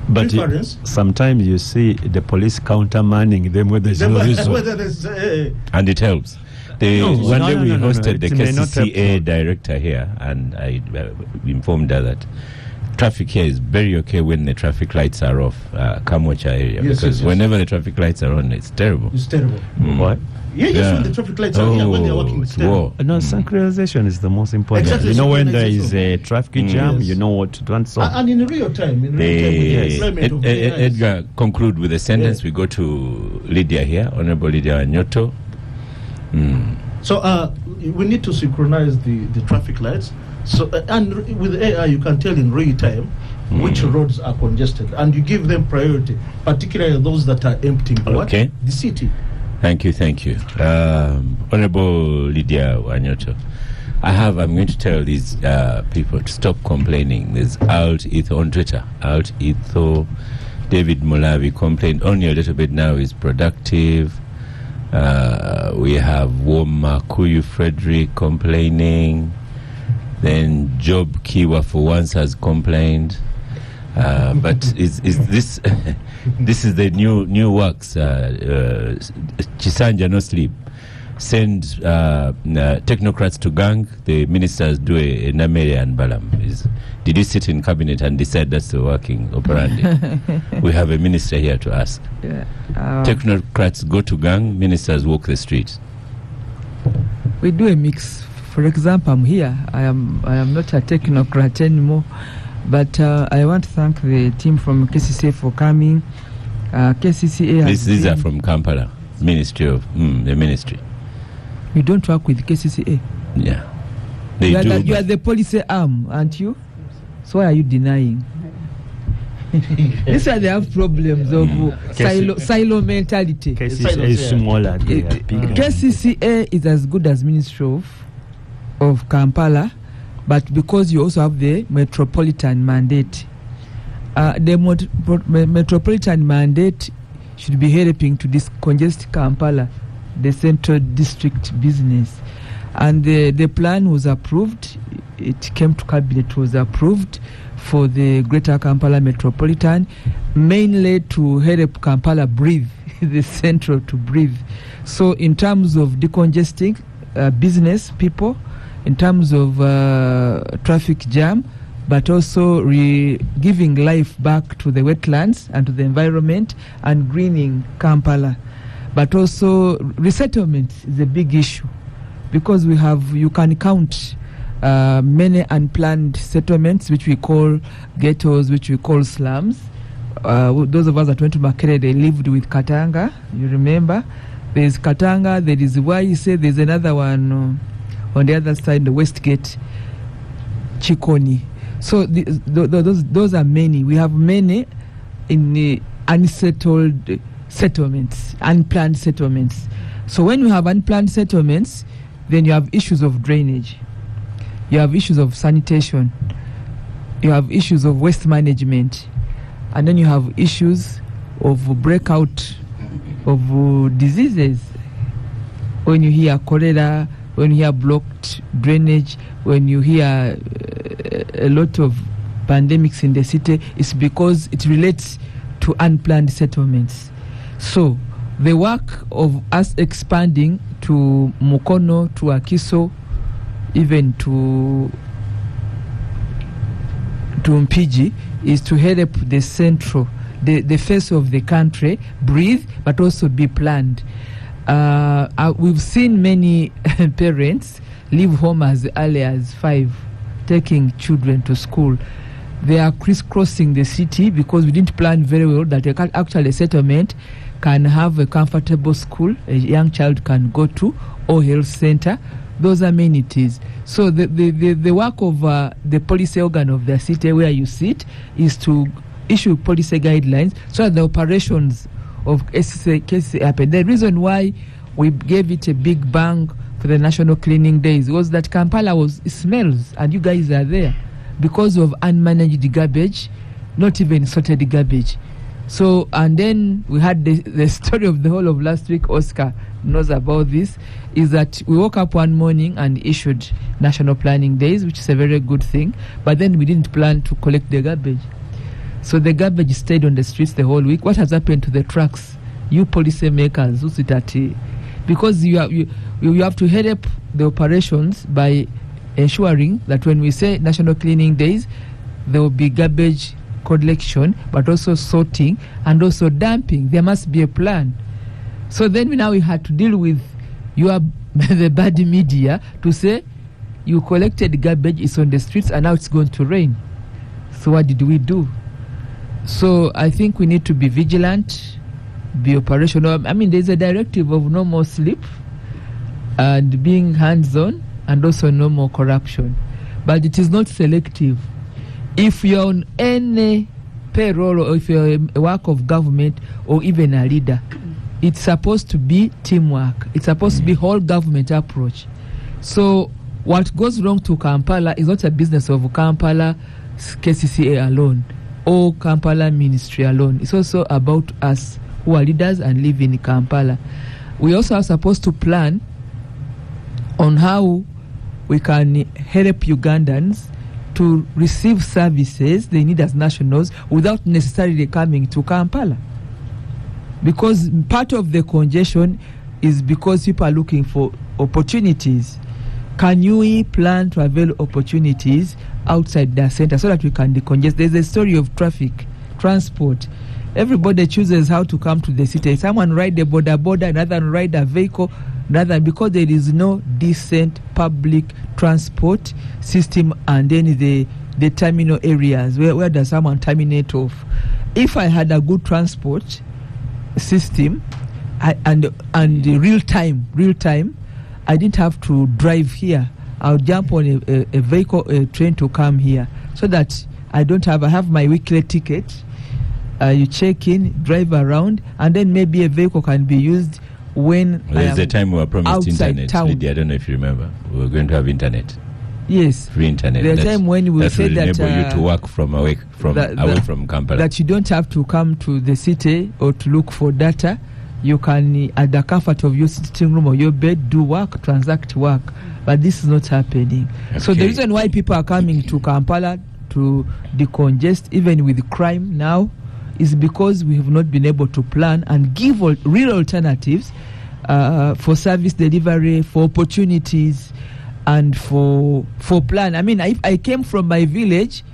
B: But sometimes you see the police countermanning them with the
A: and it helps. One day we hosted the KCCA director here, and I informed her that traffic here is very okay when the traffic lights are off, Kamwacha area, because whenever the traffic lights are on, it's terrible.
C: It's terrible.
B: What?
C: Yeah, when the traffic lights are here, when they're working, it's terrible.
B: No, synchronization is the most important.
C: Exactly,
B: you know, when there is a traffic jam, you know what to do and so on.
C: And in real time,
A: Edgar, conclude with a sentence. We go to Lydia here, Honorable Lydia Anyoto.
C: So we need to synchronize the traffic lights. So and with AI, you can tell in real time which roads are congested, and you give them priority, particularly those that are emptying the city.
A: Thank you. Honorable Lydia Wanyoto, I'm going to tell these people to stop complaining. There's Alt Etho on Twitter. Alt Etho, David Mulavi complained only a little bit now, is productive. We have Woma Kuyu Frederick complaining. Then Job Kiwa for once has complained. But is this this is the new works, Chisanja no sleep. send technocrats to gang, the ministers do a Namere and Balam. Did you sit in cabinet and decide that's the working operandi? We have a minister here to ask.
I: Yeah,
A: technocrats go to gang, ministers walk the streets.
I: We do a mix. For example, I'm here. I am not a technocrat anymore, but I want to thank the team from KCCA for coming. KCCA.
A: These are from Kampala, Ministry of the ministry.
I: You don't work with KCCA.
A: Yeah,
I: you are the policy arm, aren't you? So why are you denying? These are they have problems of silo mentality.
B: KCCA is smaller.
I: KCCA is as good as Ministry of Kampala, but because you also have the metropolitan mandate. The metropolitan mandate should be helping to decongest Kampala, the central district business. And the plan was approved. It came to cabinet, was approved for the Greater Kampala Metropolitan, mainly to help Kampala breathe, the central to breathe. So in terms of decongesting business people, in terms of traffic jam, but also giving life back to the wetlands and to the environment and greening Kampala. But also resettlement is a big issue, because you can count many unplanned settlements, which we call ghettos, which we call slums. Those of us that went to Makerere, they lived with Katanga, you remember? There's Katanga, there is Waise, there's another one on the other side, the Westgate, Chikoni. So those are many. We have many in the unsettled settlements, unplanned settlements. So when you have unplanned settlements, then you have issues of drainage, you have issues of sanitation, you have issues of waste management, and then you have issues of breakout of diseases. When you hear cholera, when you hear blocked drainage, when you hear a lot of pandemics in the city, it's because it relates to unplanned settlements. So the work of us expanding to Mukono, to Akiso, even to Mpigi, is to help the central, the face of the country breathe, but also be planned. We've seen many parents leave home as early as 5, taking children to school. They are crisscrossing the city because we didn't plan very well that actually a settlement can have a comfortable school a young child can go to, or health center, those amenities. So the work of the policy organ of the city where you sit is to issue policy guidelines so that the operations of KCCA happen. The reason why we gave it a big bang for the National Cleaning Days was that Kampala smells, and you guys are there because of unmanaged garbage, not even sorted garbage. So, and then we had the story of the whole of last week. Oscar knows about this, is that we woke up one morning and issued National Planning Days, which is a very good thing, but then we didn't plan to collect the garbage. So the garbage stayed on the streets the whole week. What has happened to the trucks? You policy makers, because you have to head up the operations by ensuring that when we say National Cleaning Days, there will be garbage collection, but also sorting and also dumping. There must be a plan. So then we had to deal with the bad media to say you collected garbage, it's on the streets, and now it's going to rain. So what did we do? So I think we need to be vigilant, be operational. I mean, there's a directive of no more sleep and being hands-on, and also no more corruption. But it is not selective. If you're on any payroll, or if you're a work of government, or even a leader, it's supposed to be teamwork. It's supposed to be whole government approach. So what goes wrong to Kampala is not a business of Kampala KCCA alone or Kampala ministry alone. It's also about us who are leaders and live in Kampala. We also are supposed to plan on how we can help Ugandans to receive services they need as nationals without necessarily coming to Kampala. Because part of the congestion is because people are looking for opportunities. Can we plan to avail opportunities outside the center so that we can decongest? There's a story of transport. Everybody chooses how to come to the city. Someone ride a border, another ride a vehicle, another, because there is no decent public transport system, and then the terminal areas. Where does someone terminate off? If I had a good transport system and real time, I didn't have to drive here. I'll jump on a vehicle, a train to come here, so that I have my weekly ticket. You check in, drive around, and then maybe a vehicle can be used when
A: there's a time we were promised internet.
I: Town.
A: Lydia, I don't know if you remember. We were going to have internet.
I: Yes,
A: free internet.
I: There's a time when we said that
A: enable you to work from away from Kampala.
I: That you don't have to come to the city or to look for data. You can, at the comfort of your sitting room or your bed, do work, transact work. But this is not happening. Okay. So the reason why people are coming to Kampala to decongest, even with crime now, is because we have not been able to plan and give real alternatives for service delivery, for opportunities, and for plan. I mean, I came from my village,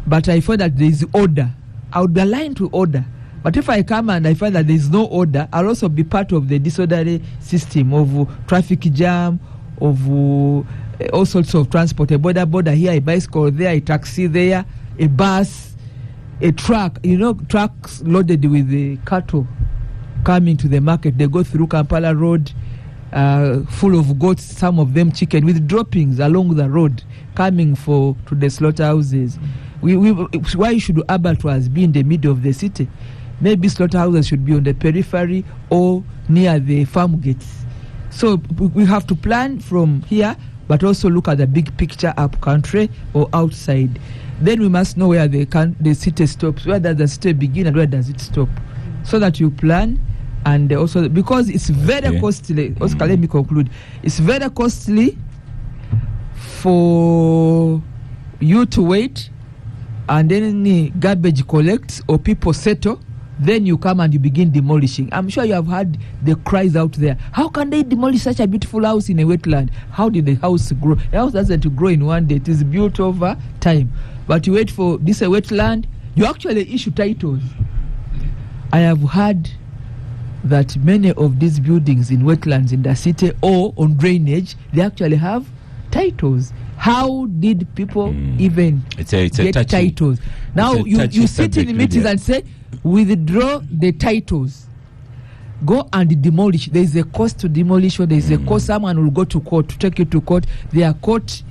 I: but I thought that there is order. I would align to order. But if I come and I find that there is no order, I'll also be part of the disorderly system of traffic jam, of all sorts of transport. A border here, a bicycle there, a taxi there, a bus, a truck. Trucks loaded with the cattle coming to the market. They go through Kampala Road, full of goats, some of them chicken, with droppings along the road coming to the slaughterhouses. Why should abattoirs be in the middle of the city? Maybe slaughterhouses should be on the periphery or near the farm gates. So we have to plan from here, but also look at the big picture up country or outside. Then we must know where the city stops. Where does the city begin and where does it stop? So that you plan, and also because it's very costly. Oscar, let me conclude. It's very costly for you to wait, and then any garbage collects or people settle. Then you come and you begin demolishing. I'm sure you have heard the cries out there. How can they demolish such a beautiful house in a wetland? How did the house grow? The house doesn't grow in one day. It is built over time. But you wait for this a wetland, you actually issue titles. I have heard that many of these buildings in wetlands in the city or on drainage, they actually have titles. How did people even get titles? Now you sit in meetings and say, withdraw the titles, go and demolish. There is a cost to demolition. There is a cost. Someone will go to court to take you to court. There are court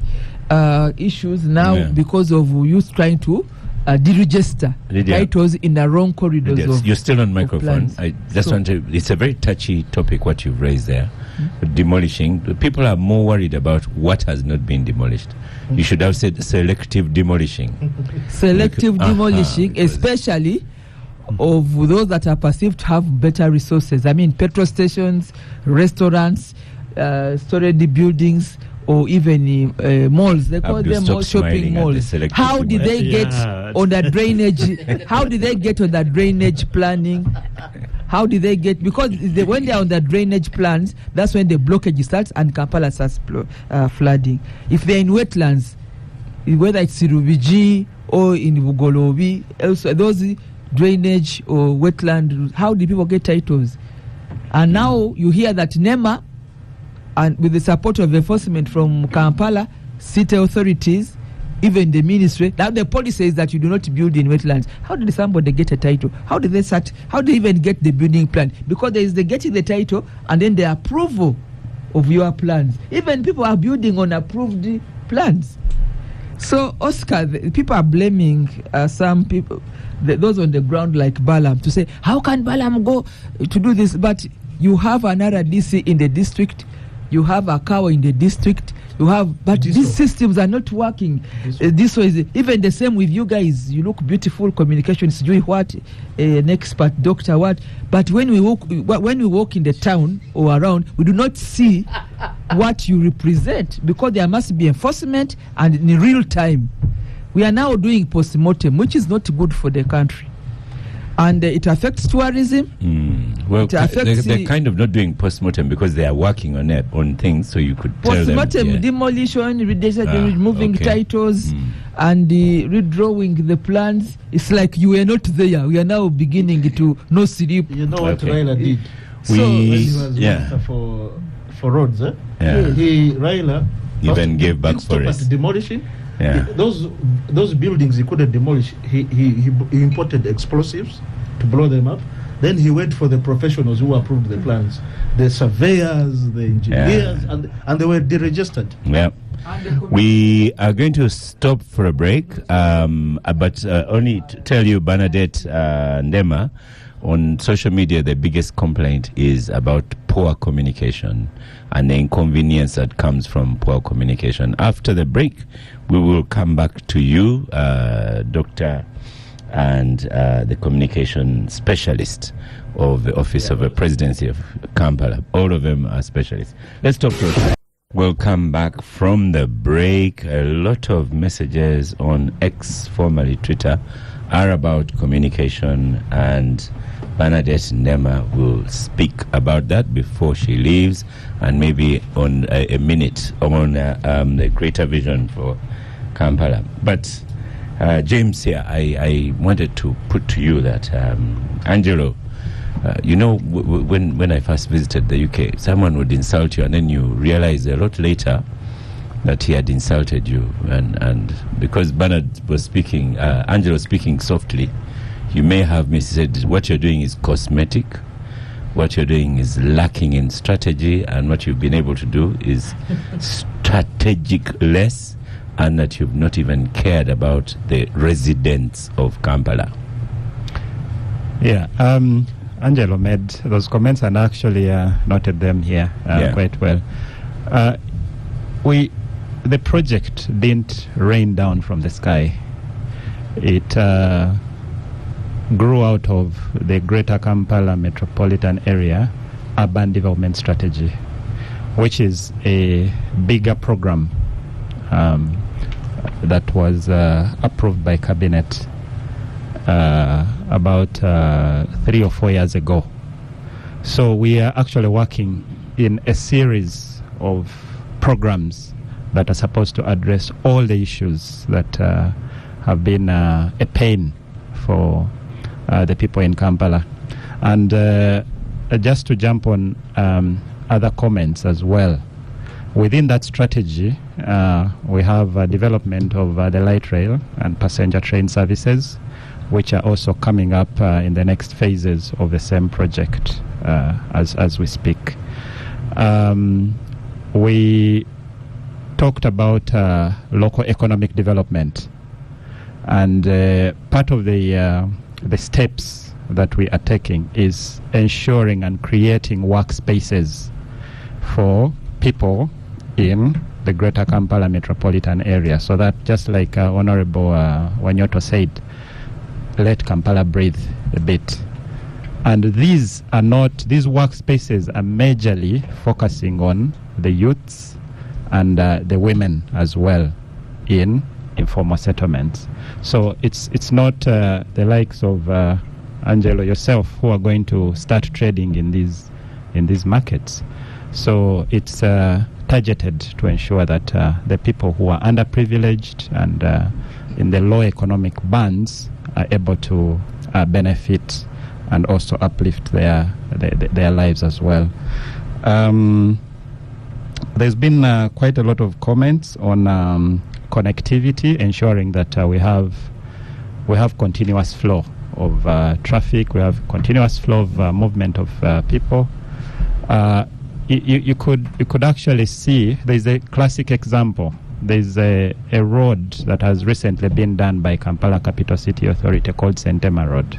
I: issues now because of you trying to deregister titles in the wrong corridors.
A: You're still on microphone. I just want to. It's a very touchy topic what you've raised there. Demolishing. People are more worried about what has not been demolished. You should have said selective demolishing.
I: Selective demolishing, especially of those that are perceived to have better resources. I mean, petrol stations, restaurants, storage buildings, or even malls. They call them all shopping malls. How did they get on the drainage? How did they get on the drainage planning? How did they get? Because when they are on the drainage plans, that's when the blockage starts and Kampala starts flooding. If they're in wetlands, whether it's in Rubiji or in Bugolobi, also those drainage or wetland, how do people get titles? And now you hear that NEMA, and with the support of enforcement from Kampala, city authorities, even the ministry, now the policy is that you do not build in wetlands. How did somebody get a title? How did they start? How do they even get the building plan? Because there is the getting the title and then the approval of your plans. Even people are building on approved plans. So, Oscar, people are blaming some people, those on the ground like Balaam, to say, how can Balaam go to do this? But you have another DC in the district, you have a cow in the district, you have, but these systems are not working. This was even the same with you guys. You look beautiful, communications, doing what, an expert doctor, what. But when we walk in the town or around, we do not see what you represent, because there must be enforcement and in real time. We are now doing post-mortem, which is not good for the country. And it affects tourism.
A: Well,
I: It affects
A: they're kind of not doing post-mortem because they are working on things, so you could tell them.
I: Post-mortem demolition, removing
A: okay.
I: titles, and redrawing the plans. It's like you were not there. We are now beginning to no sleep.
C: You know what
A: Okay.
C: Raila did?
A: We-
C: When he was
A: yeah.
C: minister for roads,
A: Yeah.
C: Raila
A: Even
C: first
A: gave back
C: didn't stop
A: forest.
C: at demolishing.
A: Yeah.
C: Those buildings he couldn't demolish. He imported explosives to blow them up. Then he went for the professionals who approved the plans, the surveyors, the engineers, and they were deregistered.
A: Yeah. We are going to stop for a break, but only to tell you, Bernadette Ndema, on social media, the biggest complaint is about poor communication and the inconvenience that comes from poor communication. After the break, we will come back to you, Doctor, and the communication specialist of the Office of the Presidency of Kampala. All of them are specialists. Let's talk to us. We'll come back from the break. A lot of messages on X, formerly Twitter, are about communication, and Bernadette Ndema will speak about that before she leaves, and maybe on a minute on the greater vision for Kampala. But James here, I wanted to put to you that Angelo, when I first visited the UK, someone would insult you, and then you realize a lot later that he had insulted you, and because Bernard was speaking, Angelo speaking softly, you may have said what you're doing is cosmetic, what you're doing is lacking in strategy, and what you've been able to do is strategic less, and that you've not even cared about the residents of Kampala.
G: Yeah, Angelo made those comments and actually noted them here quite well. The project didn't rain down from the sky. It grew out of the Greater Kampala Metropolitan Area Urban Development Strategy, which is a bigger program that was approved by Cabinet about 3 or 4 years ago. So we are actually working in a series of programs that are supposed to address all the issues that have been a pain for the people in Kampala. And just to jump on other comments as well, within that strategy, we have development of the light rail and passenger train services, which are also coming up in the next phases of the same project as we speak. We talked about local economic development, and part of the steps that we are taking is ensuring and creating workspaces for people in the Greater Kampala Metropolitan Area, so that, just like Honorable Wanyoto said, let Kampala breathe a bit. And these workspaces are majorly focusing on the youths and the women as well in informal settlements. So it's not the likes of Angelo, yourself, who are going to start trading in these markets. So it's targeted to ensure that the people who are underprivileged and in the low economic bands are able to benefit and also uplift their lives as well. There's been quite a lot of comments on connectivity, ensuring that we have continuous flow of traffic, we have continuous flow of movement of people. You could actually see, there's a classic example. There's a road that has recently been done by Kampala Capital City Authority called Sentema Road.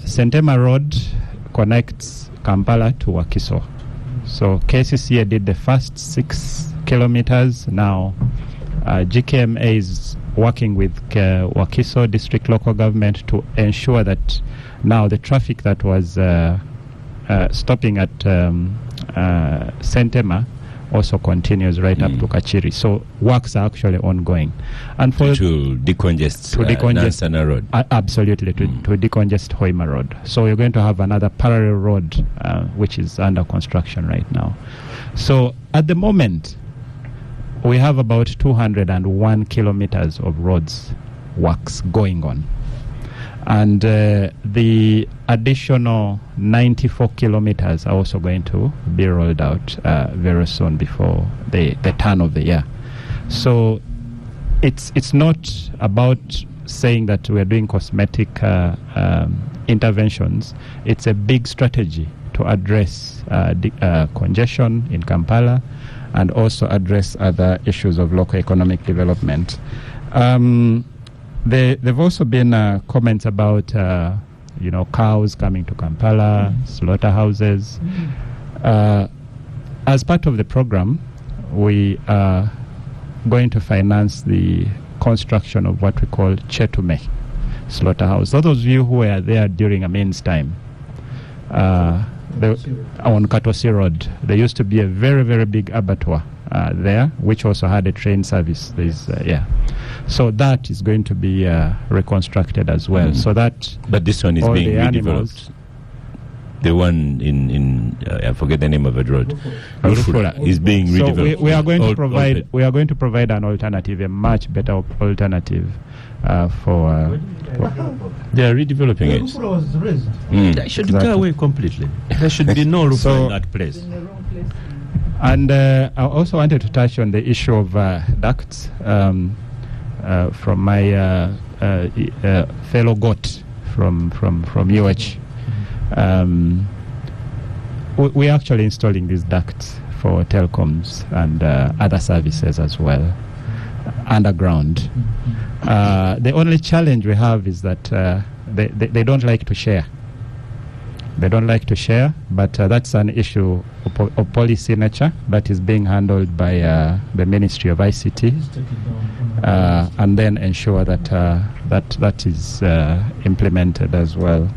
G: Sentema Road connects Kampala to Wakiso. So KCCA did the first 6 kilometers. Now GKMA is working with Wakiso District Local Government to ensure that now the traffic that was stopping at Sentema also continues right up to Kachiri. So works are actually ongoing. And for
A: to decongest Nansana Road.
G: Absolutely, to decongest Hoima Road. So you're going to have another parallel road which is under construction right now. So at the moment, we have about 201 kilometers of roads works going on. And the additional 94 kilometers are also going to be rolled out very soon before the turn of the year. So it's not about saying that we are doing cosmetic interventions. It's a big strategy to address congestion in Kampala and also address other issues of local economic development. There've also been comments about cows coming to Kampala, slaughterhouses. As part of the program, we are going to finance the construction of what we call Chetume slaughterhouse. Those of you who were there during Amin's time, on Katosi Road, there used to be a very, very big abattoir there, which also had a train service. So that is going to be reconstructed as well. So that.
A: But this one is being redeveloped. The one in I forget the name of the road. Rufula is being redeveloped.
G: So we are going to provide. We are going to provide an alternative, a much better alternative for.
A: They are redeveloping it.
C: Rufula was raised.
B: They should go away completely. There should be no Rufula in that place.
G: And I also wanted to touch on the issue of ducts from my fellow GOT from UH. We're actually installing these ducts for telecoms and other services as well, underground. The only challenge we have is that they don't like to share. They don't like to share, but that's an issue of policy nature that is being handled by the Ministry of ICT, and then ensure that that is implemented as well.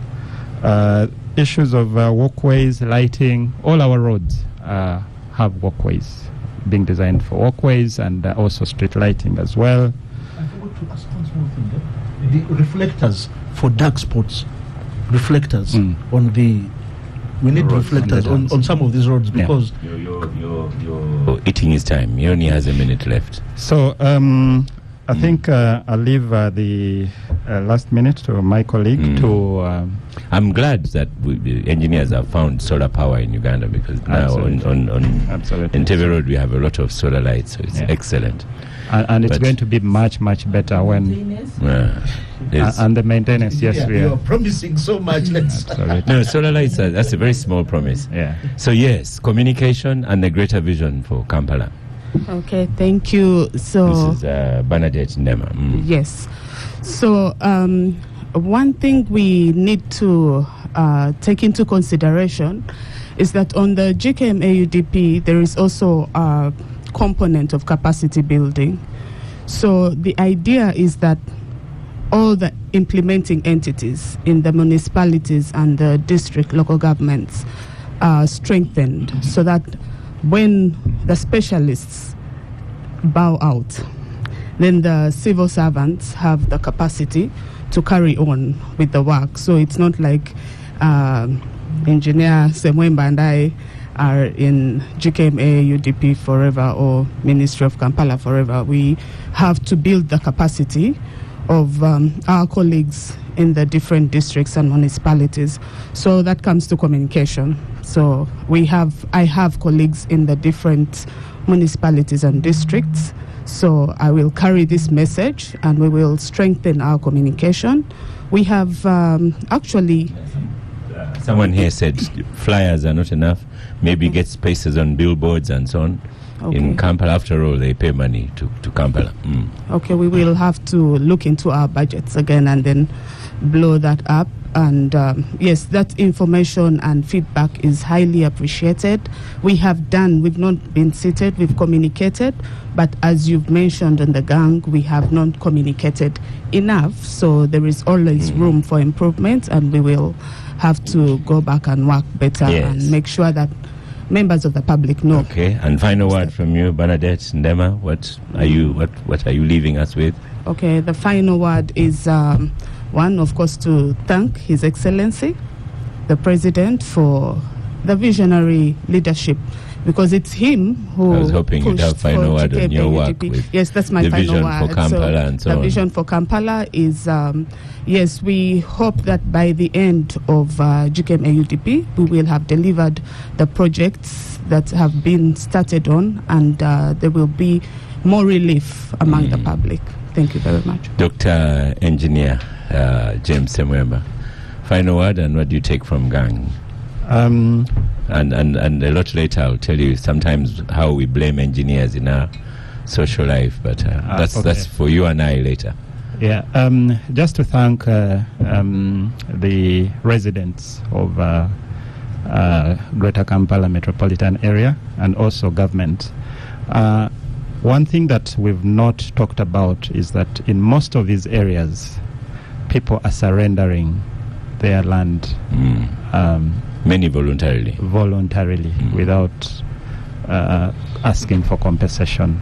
G: Issues of walkways, lighting, all our roads have walkways being designed for walkways and also street lighting as well.
C: I forgot to ask one small thing. The reflectors for dark spots. Reflectors on the. We need reflectors on some of these roads because
A: you're eating his time. He only has a minute left.
G: So I think I'll leave the last minute to my colleague to.
A: I'm glad that the engineers have found solar power in Uganda because now on Entebbe Road we have a lot of solar lights, so it's excellent.
G: And it's going to be much, much better when. And the maintenance, yes, we are.
C: You are promising so much.
A: No, solar lights, that's a very small promise.
G: Yeah.
A: So, yes, communication and a greater vision for Kampala.
H: Okay, thank you. So
A: this is Bernadette Ndema.
H: Yes. So one thing we need to take into consideration is that on the GKM AUDP, there is also a component of capacity building. So the idea is that all the implementing entities in the municipalities and the district local governments are strengthened so that when the specialists bow out, then the civil servants have the capacity to carry on with the work. So it's not like Engineer Semwemba and I are in GKMA, UDP forever or Ministry of Kampala forever. We have to build the capacity of our colleagues in the different districts and municipalities. So that comes to communication. So I have colleagues in the different municipalities and districts. So I will carry this message and we will strengthen our communication. We have actually...
A: Someone here said flyers are not enough. Maybe get spaces on billboards and so on. Okay. In Kampala, after all, they pay money to Kampala.
H: Okay, we will have to look into our budgets again and then blow that up. And yes, that information and feedback is highly appreciated. We've not been seated, we've communicated, but as you've mentioned in the gang, we have not communicated enough. So there is always room for improvement, and we will have to go back and work better and make sure that members of the public know.
A: Okay, and final word from you, Bernadette Ndema. What are you leaving us with?
H: Okay, the final word is one, of course, to thank His Excellency, the President, for the visionary leadership, because it's him who
A: I was hoping you'd have final word on your work with
H: yes, that's my
A: the
H: final
A: vision
H: word.
A: for Kampala and so
H: the
A: on.
H: vision for Kampala is, yes, we hope that by the end of GKM AUDP, we will have delivered the projects that have been started on, and there will be more relief among the public. Thank you very much.
A: Dr. Engineer James Semwemba, final word, and what do you take from gang? And a lot later I'll tell you sometimes how we blame engineers in our social life, but that's for you and I later.
G: Yeah, just to thank the residents of Greater Kampala metropolitan area and also government. One thing that we've not talked about is that in most of these areas, people are surrendering their land.
A: Many voluntarily.
G: Without asking for compensation.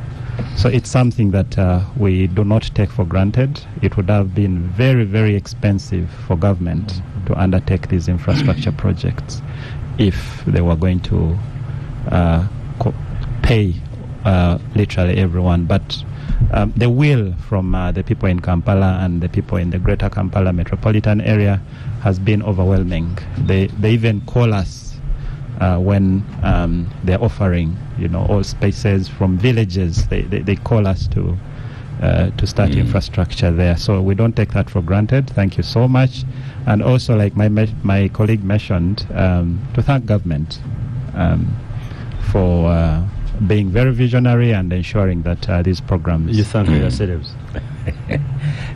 G: So it's something that we do not take for granted. It would have been very, very expensive for government to undertake these infrastructure projects if they were going to pay literally everyone. But the will from the people in Kampala and the people in the Greater Kampala metropolitan area has been overwhelming. They even call us when they're offering, all spaces from villages. They call us to start infrastructure there. So we don't take that for granted. Thank you so much. And also, like my colleague mentioned, to thank government for being very visionary and ensuring that these programs...
B: You thank yourselves.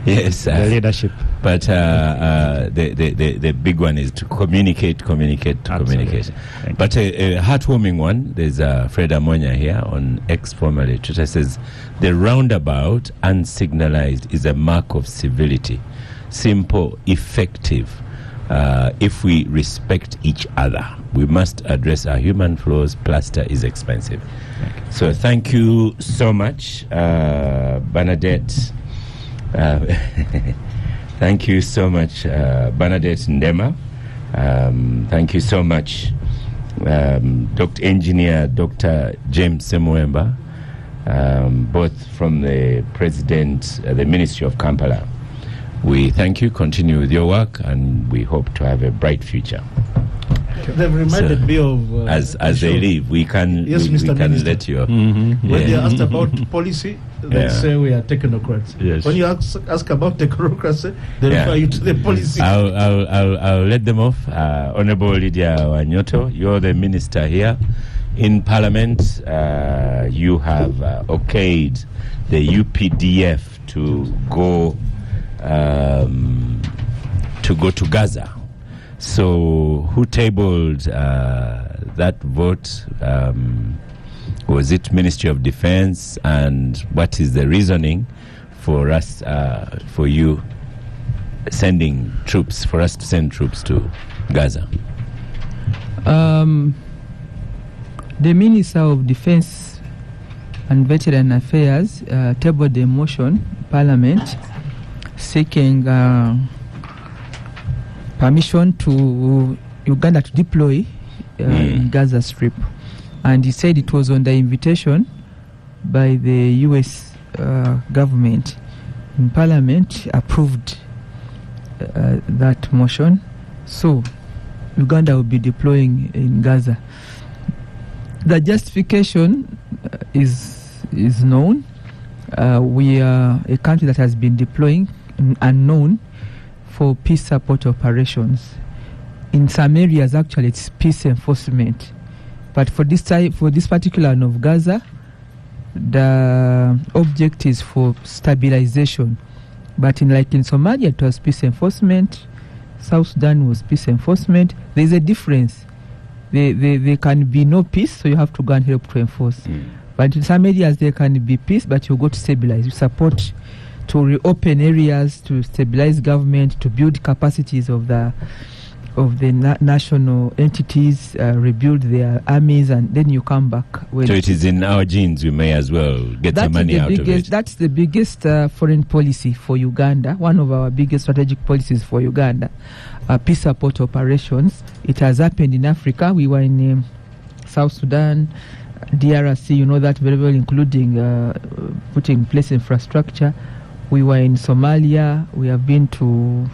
A: Yes.
G: The leadership.
A: But the big one is to communicate. But a heartwarming one, there's Fred Amonya here on X, formerly Twitter, says, the roundabout unsignalized is a mark of civility. Simple, effective. If we respect each other, we must address our human flaws. Plaster is expensive. So thank you so much, Bernadette. Thank you so much, Bernadette Ndema. Thank you so much, Dr. Engineer Dr. James Semwemba, both from the President, the Ministry of Kampala. We thank you, continue with your work, and we hope to have a bright future.
C: They've reminded me of...
A: as they leave, we can,
C: yes,
A: we can let you...
C: When they asked about policy, they say we are technocrats.
B: Yes.
C: When you ask about technocracy, they refer you to the policy.
A: I'll let them off. Honorable Lydia Wanyoto, you're the minister here. In Parliament, you have okayed the UPDF to go to Gaza. So who tabled that vote? Was it Ministry of Defense? And what is the reasoning for us, for you sending troops, for us to send troops to Gaza?
I: The Minister of Defense and Veteran Affairs tabled a motion, Parliament, seeking permission to Uganda to deploy in Gaza Strip. And he said it was on the invitation by the U.S. government. In Parliament approved that motion. So Uganda will be deploying in Gaza. The justification is known. We are a country that has been deploying unknown for peace support operations. In some areas, actually, it's peace enforcement. But for this particular one of Gaza, the object is for stabilization. But in Somalia, it was peace enforcement. South Sudan was peace enforcement. There's a difference. There can be no peace, so you have to go and help to enforce. But in some areas, there can be peace, but you go to stabilize. You support to reopen areas, to stabilize government, to build capacities of the national entities, rebuild their armies, and then you come back.
A: So it is in our genes. We may as well get some money out of it.
I: That's the biggest foreign policy for Uganda. One of our biggest strategic policies for Uganda, peace support operations. It has happened in Africa. We were in South Sudan, DRC. You know that very well, including putting in place infrastructure. We were in Somalia. We have been to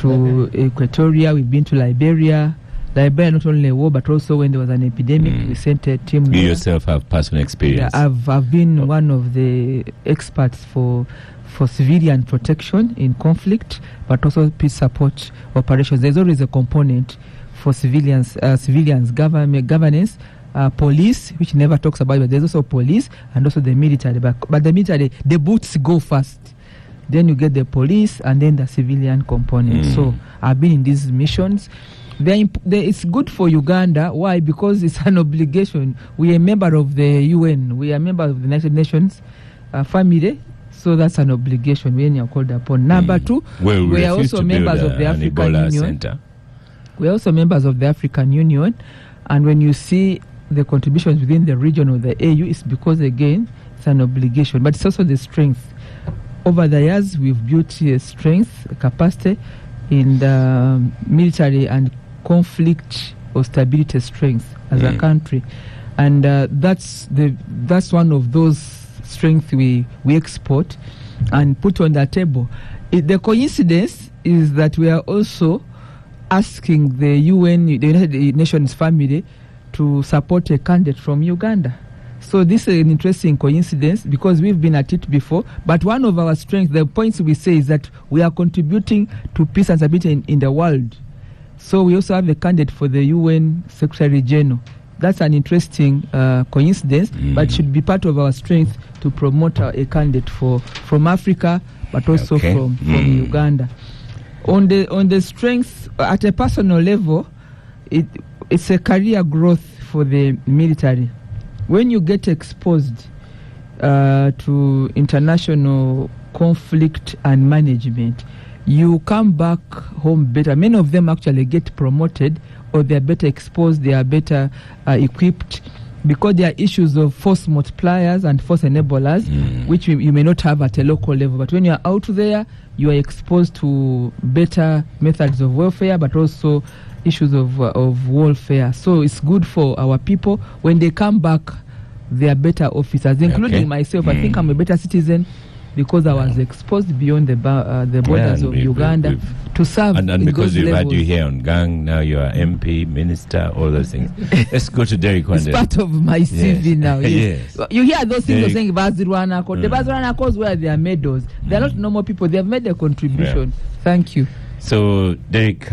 I: Equatoria, we've been to Liberia. Liberia, not only a war, but also when there was an epidemic, we sent a team.
A: You yourself have personal experience.
I: Yeah, I've been one of the experts for civilian protection in conflict, but also peace support operations. There's always a component for civilians governance, police, which never talks about it, but there's also police and also the military. But the military, the boots go first. Then you get the police and then the civilian component. So I've been in these missions. It's good for Uganda. Why? Because it's an obligation. We are a member of the UN. We are a member of the United Nations family. So that's an obligation when you're called upon. Number two, we are also members of the African Union. Center. We are also members of the African Union. And when you see the contributions within the region of the AU, it's because, again, it's an obligation. But it's also the strength. Over the years, we've built strength, capacity in the military and conflict or stability strength as a country, and that's one of those strengths we export and put on the table. The coincidence is that we are also asking the UN, the United Nations family, to support a candidate from Uganda. So this is an interesting coincidence because we've been at it before. But one of our strengths, the points we say, is that we are contributing to peace and stability in the world. So we also have a candidate for the UN Secretary General. That's an interesting coincidence, but it should be part of our strength to promote a candidate from Africa, but also from Uganda. On the strength, at a personal level, it's a career growth for the military. When you get exposed to international conflict and management, you come back home better. Many of them actually get promoted, or they're better exposed, they are better equipped, because there are issues of force multipliers and force enablers, which you may not have at a local level. But when you're out there, you are exposed to better methods of warfare, but also issues of warfare. So it's good for our people. When they come back, they are better officers, including myself. I think I'm a better citizen because I was exposed beyond the borders of Uganda to serve. And
A: because we've had you here on Gang, now you are MP, minister, all those things. Let's go to Derek one day.
I: It's part of my CV now. Yes. You hear those things you're saying about Bazirwana Accord. The Bazirwana Accords were their medals. They're not normal people. They have made a contribution. Thank you.
A: So, Derek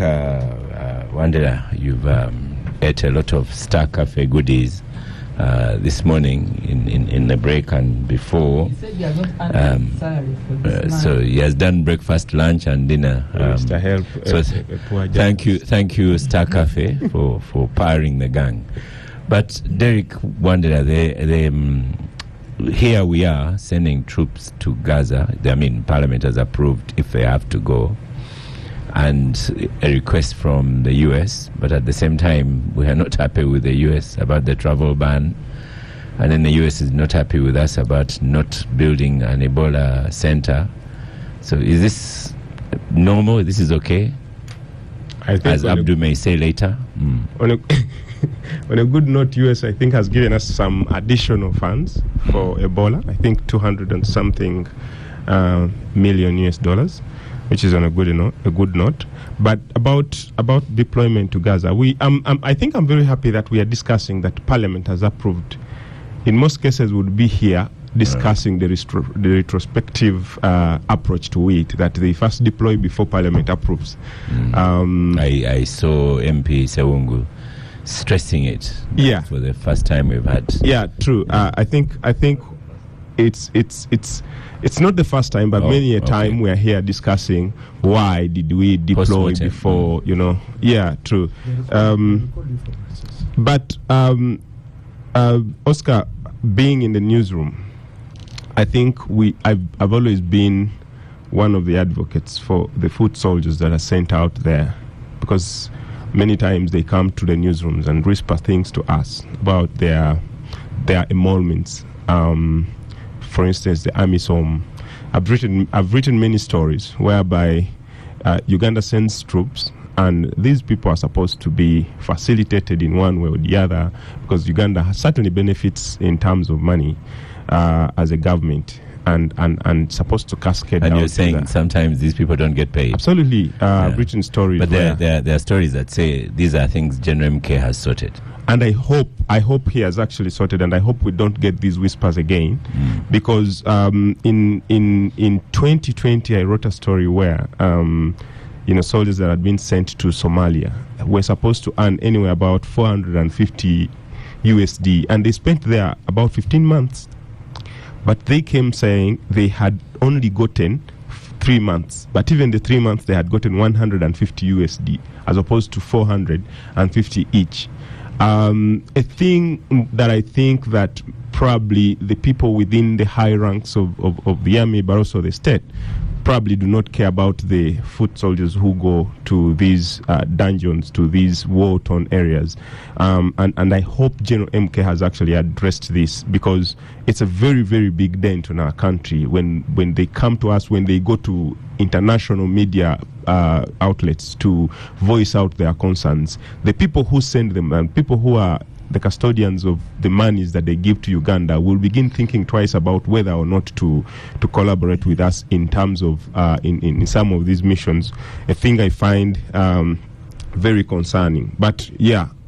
A: Wandera, you've ate a lot of Star Cafe goodies this morning in the break and before.
I: He said he has not earned salary for this
A: so he has done breakfast, lunch, and dinner. Thank you, Star Cafe, for powering the gang. But Derek Wandera, here we are sending troops to Gaza. Parliament has approved if they have to go, and a request from the US, but at the same time we are not happy with the US about the travel ban, and then the US is not happy with us about not building an Ebola center. So is this normal? This is okay? I think, as Abdu may say later.
E: On a good note, US I think has given us some additional funds for Ebola. I think 200 and something million US, which is on a good note. But about deployment to Gaza, I think I'm very happy that we are discussing that Parliament has approved. In most cases, would be here discussing the retrospective approach to it, that they first deploy before Parliament approves.
A: I saw MP Sewungu stressing it.
E: Yeah,
A: for the first time we've had.
E: Yeah, true. I think it's not the first time, but many a time we are here discussing why did we deploy before, Yeah, true. But Oscar, being in the newsroom, I think I've always been one of the advocates for the foot soldiers that are sent out there, because many times they come to the newsrooms and whisper things to us about their emoluments. For instance, the AMISOM. I've written many stories whereby Uganda sends troops, and these people are supposed to be facilitated in one way or the other, because Uganda certainly benefits in terms of money as a government, and supposed to cascade down.
A: And you're saying sometimes these people don't get paid?
E: Absolutely. I've written stories.
A: But there are stories that say these are things General MK has sorted.
E: And I hope he has actually sorted, and I hope we don't get these whispers again, because in 2020 I wrote a story where soldiers that had been sent to Somalia were supposed to earn anywhere about 450 USD, and they spent there about 15 months. But they came saying they had only gotten 3 months, but even the 3 months they had gotten 150 USD as opposed to 450 each. A thing that I think that probably the people within the high ranks of the army, but also the state, probably do not care about the foot soldiers who go to these dungeons, to these war-torn areas. And I hope General MK has actually addressed this, because it's a very, very big dent on our country when they come to us, when they go to international media outlets to voice out their concerns. The people who send them and people who are the custodians of the monies that they give to Uganda will begin thinking twice about whether or not to collaborate with us in terms of in some of these missions. A thing I find very concerning. But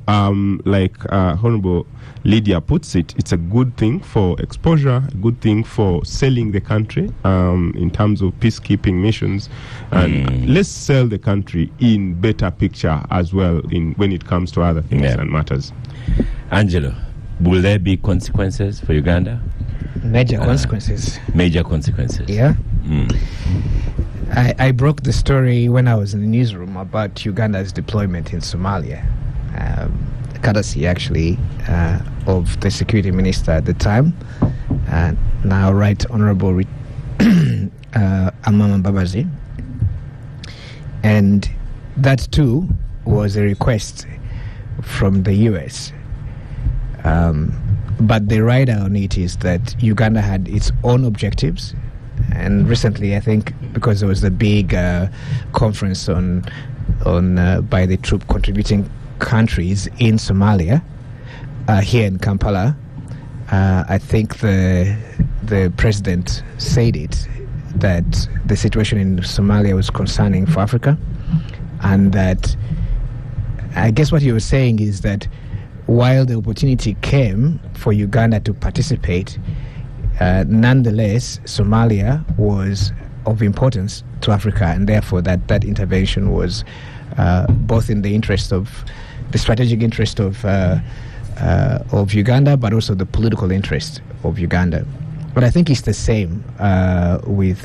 E: like Honorable Lydia puts it, it's a good thing for exposure, a good thing for selling the country in terms of peacekeeping missions, and let's sell the country in better picture as well when it comes to other things and matters.
A: Angelo, will there be consequences for Uganda?
F: Major consequences.
A: Major consequences.
F: Yeah. I broke the story when I was in the newsroom about Uganda's deployment in Somalia, courtesy actually of the security minister at the time, now Right Honorable Amama Babazi. And that too was a request from the US. But the rider on it is that Uganda had its own objectives. And recently, I think, because there was a big conference on by the troop contributing countries in Somalia, here in Kampala, I think the president said it, that the situation in Somalia was concerning for Africa, and that I guess what he was saying is that while the opportunity came for Uganda to participate, nonetheless, Somalia was of importance to Africa, and therefore that intervention was both in the interest of the strategic interest of Uganda, but also the political interest of Uganda. But I think it's the same with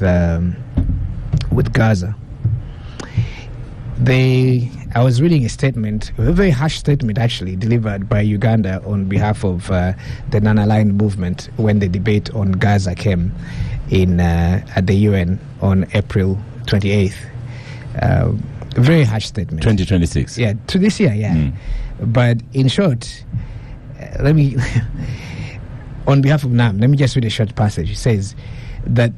F: Gaza. I was reading a statement, a very harsh statement actually, delivered by Uganda on behalf of the non-aligned movement when the debate on Gaza came in at the UN on April 28th. A very harsh statement.
A: 2026.
F: Yeah, to this year, yeah. But in short, let me, on behalf of NAM, let me just read a short passage. It says that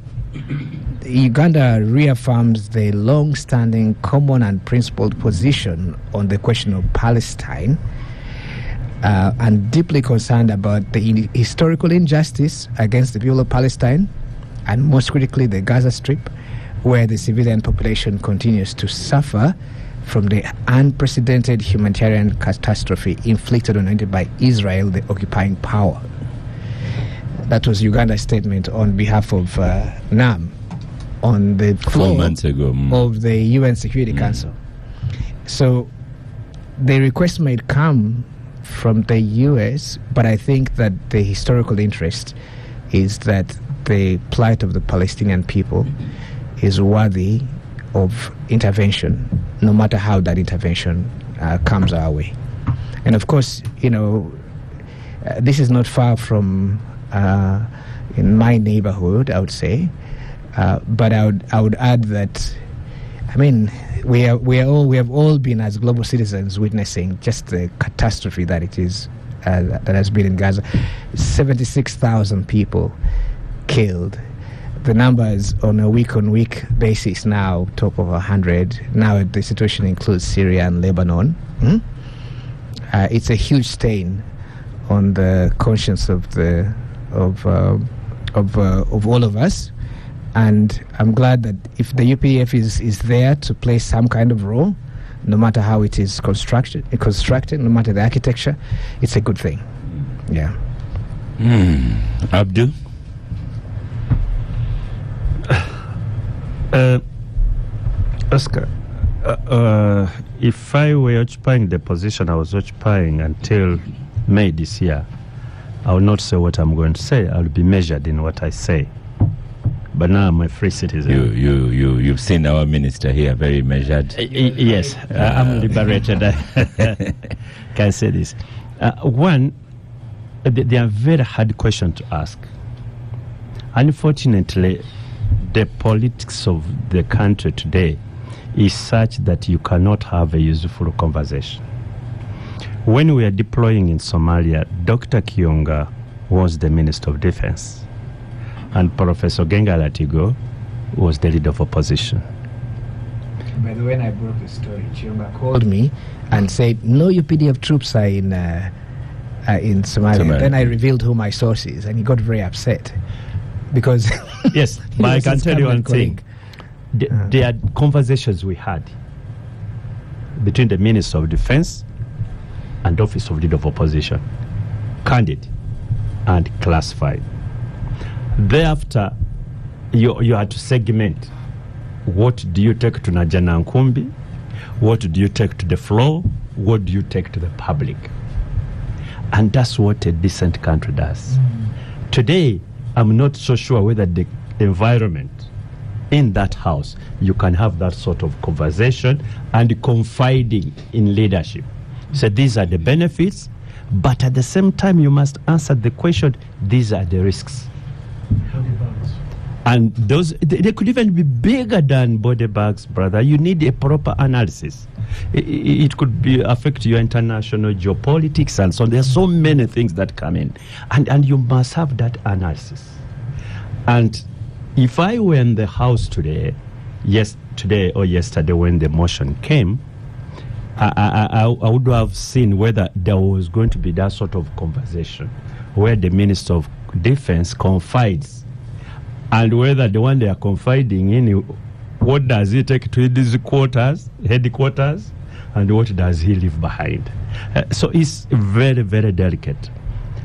F: Uganda reaffirms the long-standing common and principled position on the question of Palestine, and deeply concerned about the historical injustice against the people of Palestine, and most critically the Gaza Strip, where the civilian population continues to suffer from the unprecedented humanitarian catastrophe inflicted on it by Israel, the occupying power. That was Uganda's statement on behalf of NAM on the floor
A: 4 months ago
F: of the UN Security Council. So the request might come from the US, but I think that the historical interest is that the plight of the Palestinian people is worthy of intervention, no matter how that intervention comes our way. And of course, this is not far from in my neighborhood, I would say. But I would add that, we have all been, as global citizens, witnessing just the catastrophe that it is, that has been in Gaza. 76,000 people killed. The numbers on a week-on-week basis now top of 100. Now the situation includes Syria and Lebanon. It's a huge stain on the conscience of all of us. And I'm glad that if the UPDF is there to play some kind of role, no matter how it is constructed, no matter the architecture, it's a good thing. Yeah.
A: Abdul?
B: Oscar, if I were occupying the position I was occupying until May this year, I will not say what I'm going to say. I'll be measured in what I say. But now I'm a free citizen.
A: You've seen our minister here, very measured.
B: Yes, I'm liberated. Can I say this? One, they are very hard questions to ask. Unfortunately, the politics of the country today is such that you cannot have a useful conversation. When we are deploying in Somalia, Dr. Kionga was the Minister of Defense, and Professor Gengalatigo was the leader of opposition.
F: By the way, when I broke the story, Chioma called me and said, no UPDF troops are in Somalia. Then I revealed who my source is, and he got very upset. Because
B: yes, but I can tell you one thing. There are conversations we had between the Minister of Defense and Office of Leader of Opposition, candid and classified. Thereafter, you had to segment. What do you take to Najana Nkumbi? What do you take to the floor? What do you take to the public? And that's what a decent country does. Today, I'm not so sure whether the environment in that house, you can have that sort of conversation and confiding in leadership. So these are the benefits, but at the same time, you must answer the question, these are the risks. And those, they could even be bigger than body bags, brother. You need a proper analysis. It could be affect your international geopolitics and so on. There are so many things that come in. And you must have that analysis. And if I were in the house today or yesterday when the motion came, I would have seen whether there was going to be that sort of conversation where the Minister of Defense confides, and whether the one they are confiding in, what does he take to his headquarters, and what does he leave behind? So it's very, very delicate.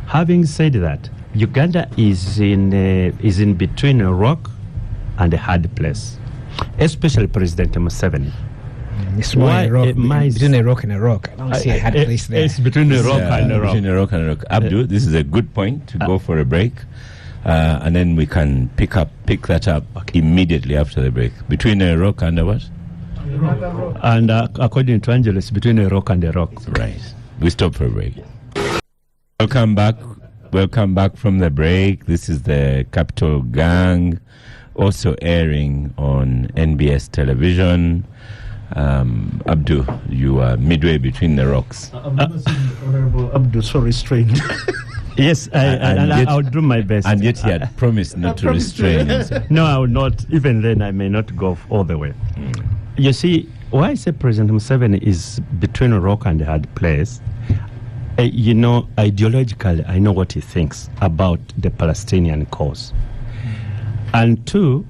B: Having said that, Uganda is in between a rock and a hard place, especially President Museveni.
F: It's between a rock and a rock. I don't see a hard place there.
B: It's between a rock and a rock.
A: Between a rock and a rock. Abdul, this is a good point to go for a break. And then we can pick that up immediately after the break. Between a rock and a what?
B: And according to Angela, it's between a rock and a rock.
A: Right. We stop for a break. Welcome back from the break. This is the Capital Gang, also airing on NBS television. Abdul, you are midway between the rocks.
C: Honorable Abdul, so restrained.
B: Yes, I'll do my best.
A: And yet he had promised not to restrain himself.
B: No, I will not. Even then, I may not go all the way. You see, why I say President Museveni is between a rock and a hard place, ideologically, I know what he thinks about the Palestinian cause. And two,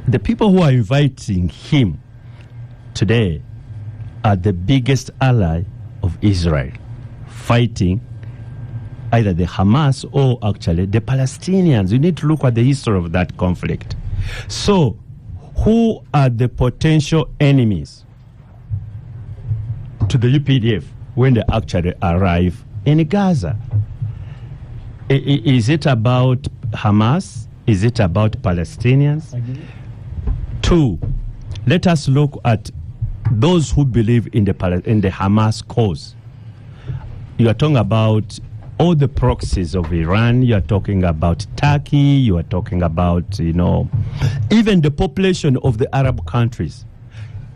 B: the people who are inviting him today are the biggest ally of Israel, fighting either the Hamas or actually the Palestinians. You need to look at the history of that conflict. So, who are the potential enemies to the UPDF when they actually arrive in Gaza? Is it about Hamas? Is it about Palestinians? Two, let us look at those who believe in the Hamas cause. You are talking about all the proxies of Iran, you are talking about Turkey, you are talking about, even the population of the Arab countries.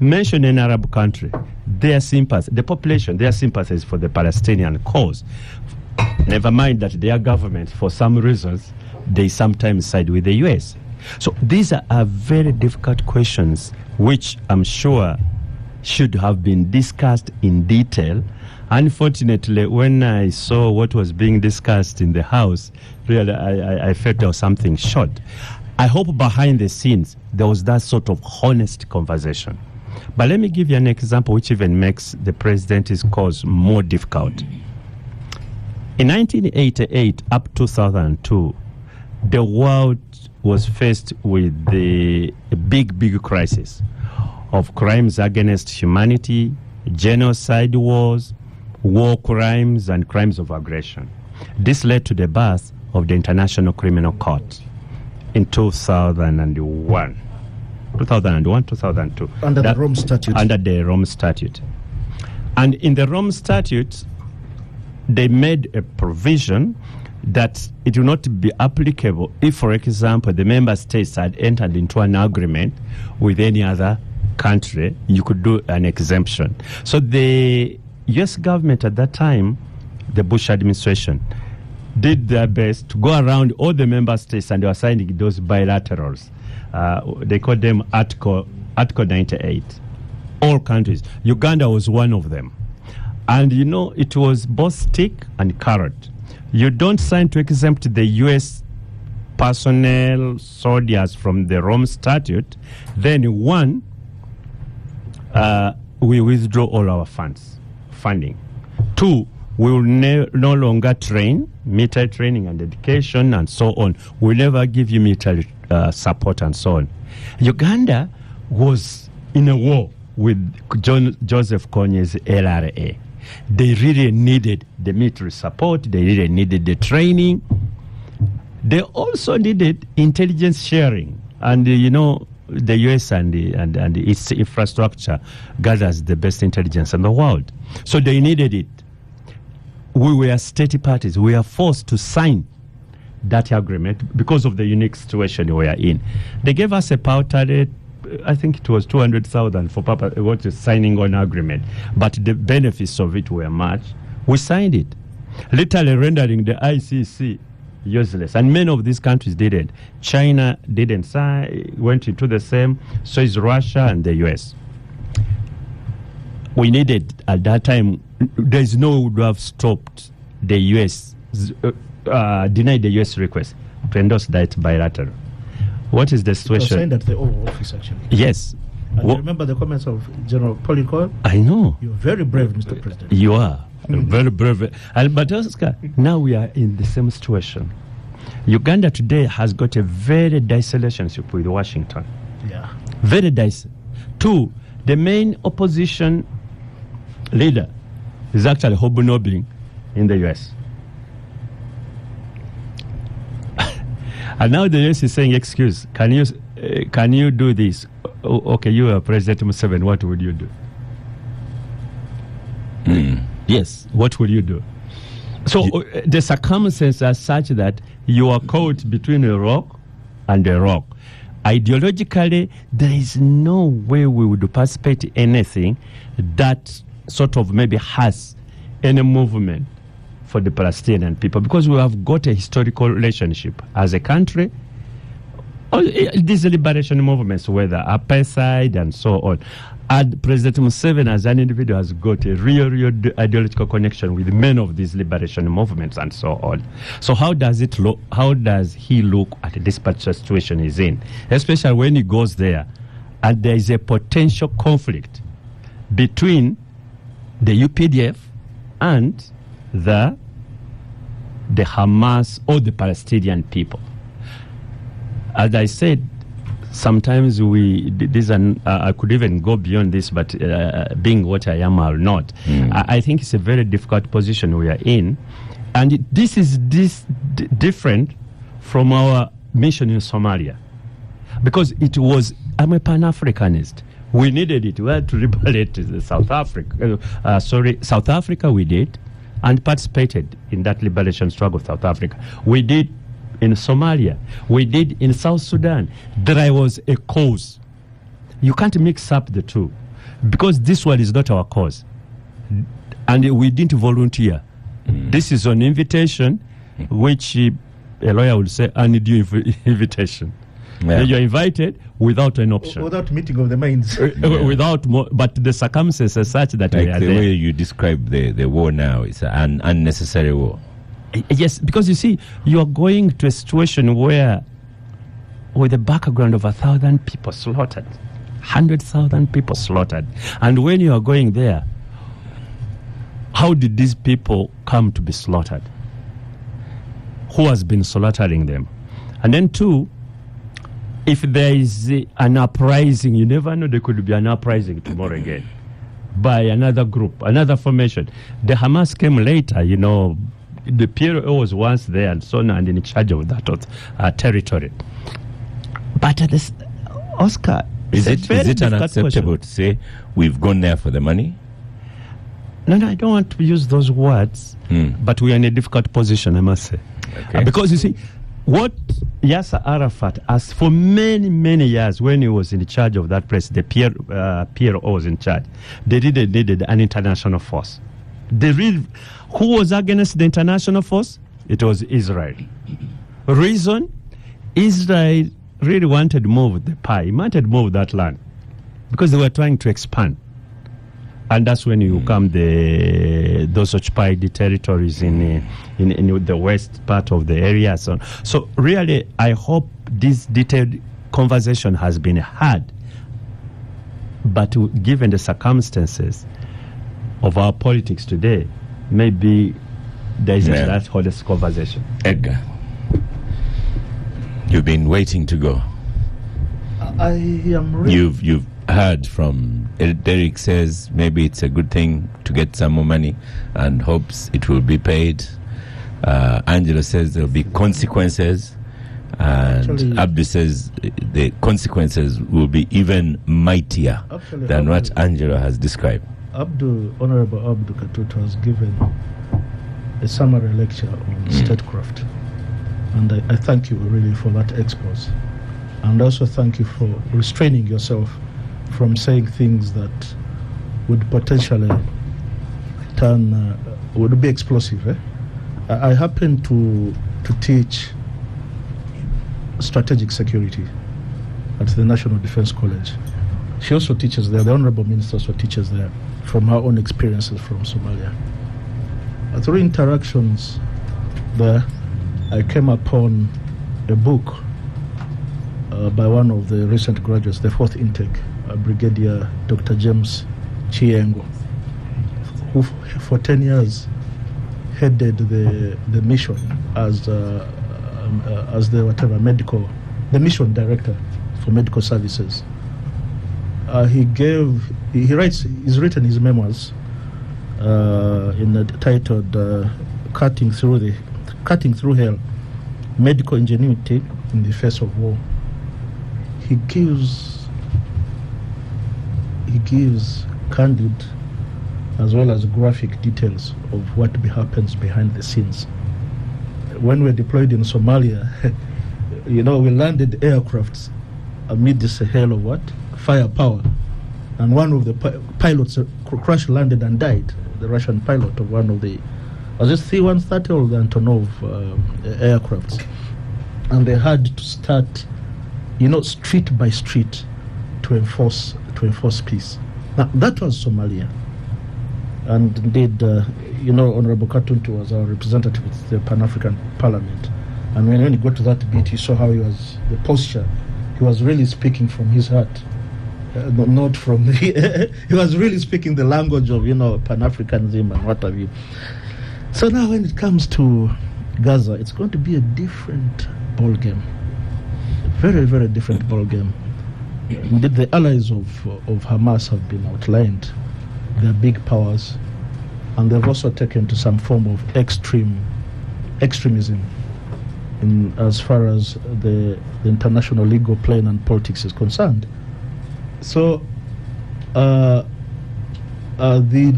B: mention an Arab country, their sympathy, the population, their sympathies for the Palestinian cause. Never mind that their government, for some reasons, they sometimes side with the U.S. So these are very difficult questions, which I'm sure should have been discussed in detail. Unfortunately, when I saw what was being discussed in the House, really, I felt there was something short. I hope behind the scenes, there was that sort of honest conversation. But let me give you an example which even makes the president's cause more difficult. In 1988 up 2002, the world was faced with the big crisis of crimes against humanity, genocide wars, war crimes, and crimes of aggression. This led to the birth of the International Criminal Court in 2001. 2002.
C: Under the Rome Statute.
B: Under the Rome Statute. And in the Rome Statute, they made a provision that it will not be applicable if, for example, the member states had entered into an agreement with any other country. You could do an exemption. So the U.S. government at that time, the Bush administration, did their best to go around all the member states, and they were signing those bilaterals. They called them Article 98. All countries. Uganda was one of them. And, you know, it was both stick and carrot. You don't sign to exempt the U.S. personnel, soldiers from the Rome Statute, then one, we withdraw all our funding. Two, we will no longer train, military training and education and so on. We'll never give you military support and so on. Uganda was in a war with Joseph Konye's LRA. They really needed the military support. They really needed the training. They also needed intelligence sharing. And, you know, the U.S. and its infrastructure gathers the best intelligence in the world. So they needed it. We were state parties. We are forced to sign that agreement because of the unique situation we are in. They gave us a powder, I think it was 200,000 for what is signing on agreement, but the benefits of it were much. We signed it, literally rendering the ICC useless, and many of these countries didn't. China didn't sign, went into the same, so is Russia and the US. We needed, at that time, there's no would have stopped the US, denied the US request to endorse that bilateral. What is the situation?
C: It was signed at the Oval Office, actually.
B: Yes.
C: And you remember the comments of General Policor?
B: I know.
C: You're very brave, Mr. President.
B: You are. Very brave. But Oscar, now we are in the same situation. Uganda today has got a very dicey relationship with Washington.
C: Yeah.
B: Very dicey. Two, the main opposition leader is actually hobnobbing in the US. And now the US is saying, excuse, can you do this? Okay, you are President Museveni, what would you do? Yes, what will you do? So the circumstances are such that you are caught between a rock and a rock. Ideologically, there is no way we would participate in anything that sort of maybe has any movement for the Palestinian people, because we have got a historical relationship as a country. These liberation movements, whether apartheid and so on, and President Museveni as an individual has got a real ideological connection with many of these liberation movements and so on. So how does it look? How does he look at this particular situation he's in, especially when he goes there and there is a potential conflict between the UPDF and the Hamas or the Palestinian people? As I said, sometimes I could even go beyond this, but being what I am, I'll not. I think it's a very difficult position we are in. And this is different from our mission in Somalia. Because I'm a Pan-Africanist. We needed it. We had to liberate South Africa. South Africa we did, and participated in that liberation struggle of South Africa. We did in Somalia. We did in South Sudan. There was a cause. You can't mix up the two. because this one is not our cause. And we didn't volunteer. This is an invitation, which a lawyer would say, I need your invitation.
A: Yeah.
B: You're invited without an option.
C: Without meeting of the minds.
B: But the circumstances are such that
A: Like
B: we are
A: the
B: there.
A: way you describe the war now, it's an unnecessary war.
B: Yes, because you see, you are going to a situation where, with a background of 1,000 people slaughtered, 100,000 people slaughtered, and when you are going there, how did these people come to be slaughtered? Who has been slaughtering them? And then two, if there is an uprising, you never know, there could be an uprising tomorrow again by another group, another formation. The Hamas came later, the PLO was once there and so on and in charge of that territory. But this, Oscar,
A: Is it unacceptable to say we've gone there for the money?
B: No, I don't want to use those words, but we are in a difficult position, I must say.
A: Okay.
B: Because you see, what Yasser Arafat asked for many, many years when he was in charge of that place, the PLO was in charge, they needed an international force. Who was against the international force? It was Israel. Reason? Israel really wanted to move the pie, wanted to move that land, because they were trying to expand. And that's when you come those occupied territories in the west part of the area. So really, I hope this detailed conversation has been had. But given the circumstances of our politics today, maybe there is that honest conversation.
A: Edgar, you've been waiting to go.
C: I am really...
A: You've heard from Derek says maybe it's a good thing to get some more money and hopes it will be paid. Angelo says there will be consequences, and
C: Actually,
A: Abdu says the consequences will be even mightier than what Angelo has described.
C: Honorable Abdu Katutu has given a summary lecture on statecraft, and I thank you really for that expose, and also thank you for restraining yourself from saying things that would potentially would be explosive. I happen to teach strategic security at the National Defense College. She also teaches there, the Honorable Minister also teaches there from her own experiences from Somalia. Through interactions there, I came upon a book by one of the recent graduates, the fourth intake, Brigadier Dr. James Chiengo, who for 10 years headed the mission as the mission director for medical services. He's written his memoirs titled "Cutting Through Hell: Medical Ingenuity in the Face of War." He gives candid as well as graphic details of what happens behind the scenes. When we're deployed in Somalia, we landed aircrafts amid this hail of firepower, and one of the pilots crash landed and died. The Russian pilot of one of the, was it C-130 or the Antonov aircrafts, and they had to start, street by street to enforce peace. Now that was Somalia, and indeed, Honorable Katuntu was our representative at the Pan-African Parliament, and when he got to that bit, you saw how the posture. He was really speaking from his heart, not from the. He was really speaking the language of Pan-Africanism and what have you. So now, when it comes to Gaza, it's going to be a different ball game. Very, very different ball game. Indeed, the allies of Hamas have been outlined. They're big powers, and they've also taken to some form of extremism as far as the international legal plane and politics is concerned. So the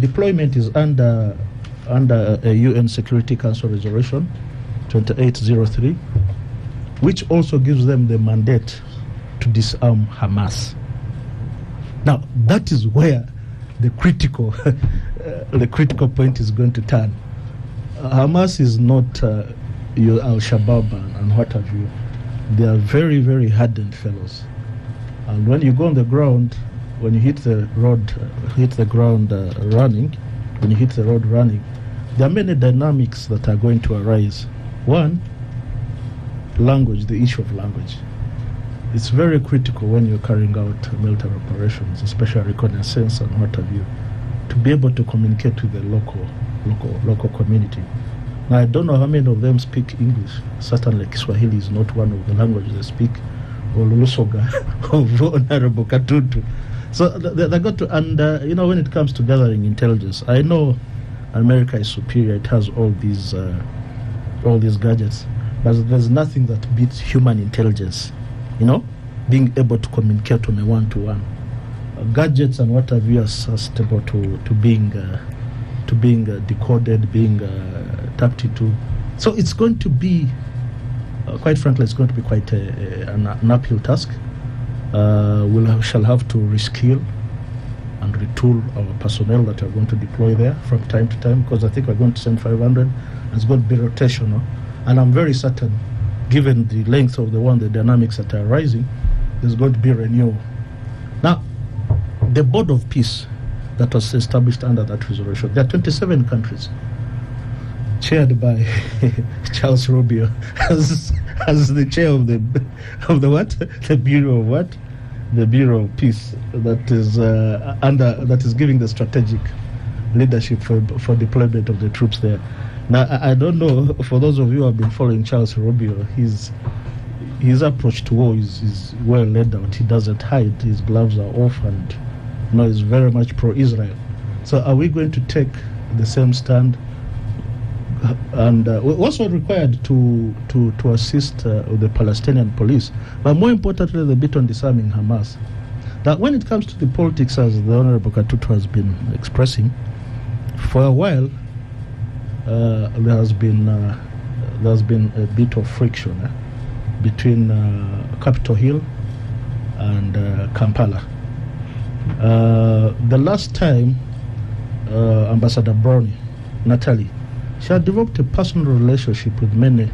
C: deployment is under a UN Security Council resolution 2803, which also gives them the mandate to disarm Hamas. Now, that is where the critical the critical point is going to turn. Hamas is not your Al-Shabaab and what have you. They are very, very hardened fellows. And when you go on the ground, when you hit the road, running, there are many dynamics that are going to arise. One, language, the issue of language. It's very critical when you're carrying out military operations, especially reconnaissance and what have you, to be able to communicate with the local community. Now, I don't know how many of them speak English. Certainly, Kiswahili is not one of the languages they speak, or Lusoga, of Honorable Katutu. So they got to, and when it comes to gathering intelligence, I know America is superior. It has all these gadgets, but there's nothing that beats human intelligence. Being able to communicate on a one-to-one. Gadgets and what have you are susceptible to being decoded, being tapped into. So it's going to be, quite frankly, it's going to be quite an uphill task. We shall have to reskill and retool our personnel that are going to deploy there from time to time, because I think we're going to send 500, and it's going to be rotational. And I'm very certain, given the length of the dynamics that are rising, there's going to be renewal. Now, the Board of Peace that was established under that resolution, there are 27 countries, chaired by Charles Rubio as the chair of the what? The Bureau of what? The Bureau of Peace that is giving the strategic leadership for deployment of the troops there. Now, I don't know, for those of you who have been following Charles Rubio, his approach to war is well laid out. He doesn't hide. His gloves are off, and is very much pro-Israel. So are we going to take the same stand? And we're also required to assist the Palestinian police, but more importantly, the bit on disarming Hamas. Now, when it comes to the politics, as the Honorable Katutu has been expressing, for a while, there has been a bit of friction between Capitol Hill and Kampala. The last time, Ambassador Brownie, Natalie, she had developed a personal relationship with many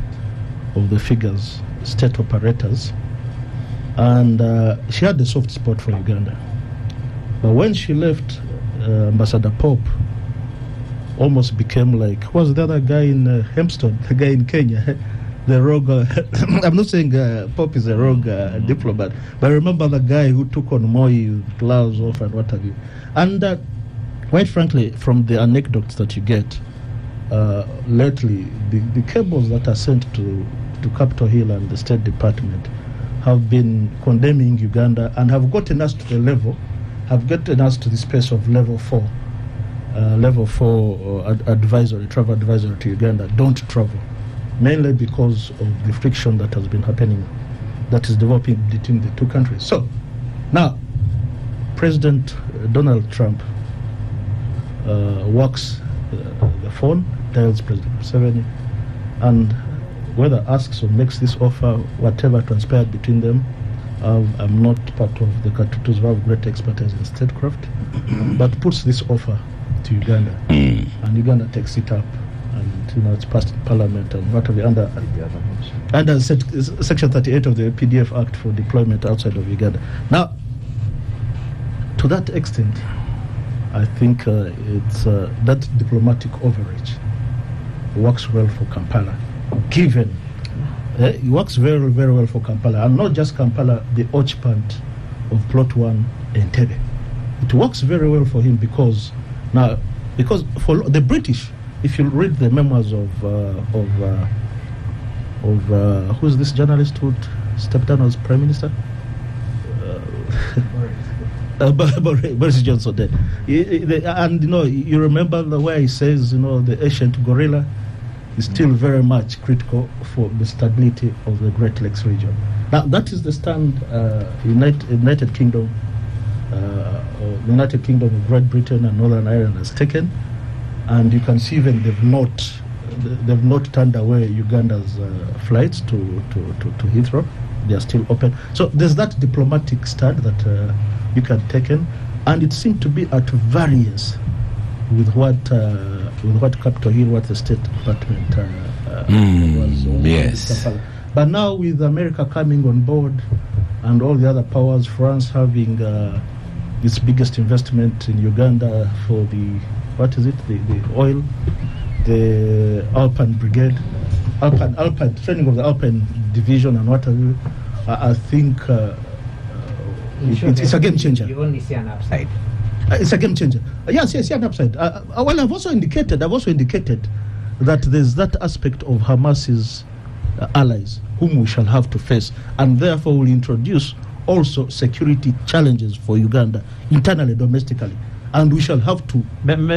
C: of the figures, state operators, and she had a soft spot for Uganda. But when she left, Ambassador Pope almost became like, who was the other guy in Hempstead, the guy in Kenya, the rogue, I'm not saying Pope is a rogue diplomat, but I remember the guy who took on Moi with gloves off and what have you. And quite frankly, from the anecdotes that you get, lately, the cables that are sent to Capitol Hill and the State Department have been condemning Uganda and have gotten us to the space of level 4 advisory, travel advisory to Uganda. Don't travel. Mainly because of the friction that has been happening, that is developing between the two countries. So, now, President Donald Trump works the phone, dials President Museveni, and whether asks or makes this offer, whatever transpired between them, I'm not part of the Katutus who have great expertise in statecraft, but puts this offer to Uganda, and Uganda takes it up, and it's passed in Parliament and whatever under Section 38 of the PDF Act for deployment outside of Uganda. Now, to that extent, I think it's that diplomatic overreach works well for Kampala, given it works very, very well for Kampala, and not just Kampala, the occupant of Plot 1 Entebbe. It works very well for him because for the British, if you read the memoirs of who's this journalist who stepped down as Prime Minister? Boris Johnson. And you remember the way he says, the ancient gorilla is still very much critical for the stability of the Great Lakes region. Now, that is the stand United Kingdom of Great Britain and Northern Ireland has taken, and you can see even they've not turned away Uganda's flights to Heathrow. They are still open. So there's that diplomatic stand that you can take in. and it seemed to be at variance with what Capitol Hill, what the State Department was.
A: Yes.
C: But now with America coming on board and all the other powers, France having its biggest investment in Uganda for the oil, the Alpine Brigade, Alpine training of the Alpine Division and what have you, I think it's a game changer.
F: You only see an upside.
C: It's a game changer. Yes, an upside. Well, I've also indicated that there's that aspect of Hamas's allies whom we shall have to face, and therefore will introduce also security challenges for Uganda internally, domestically, and we shall have to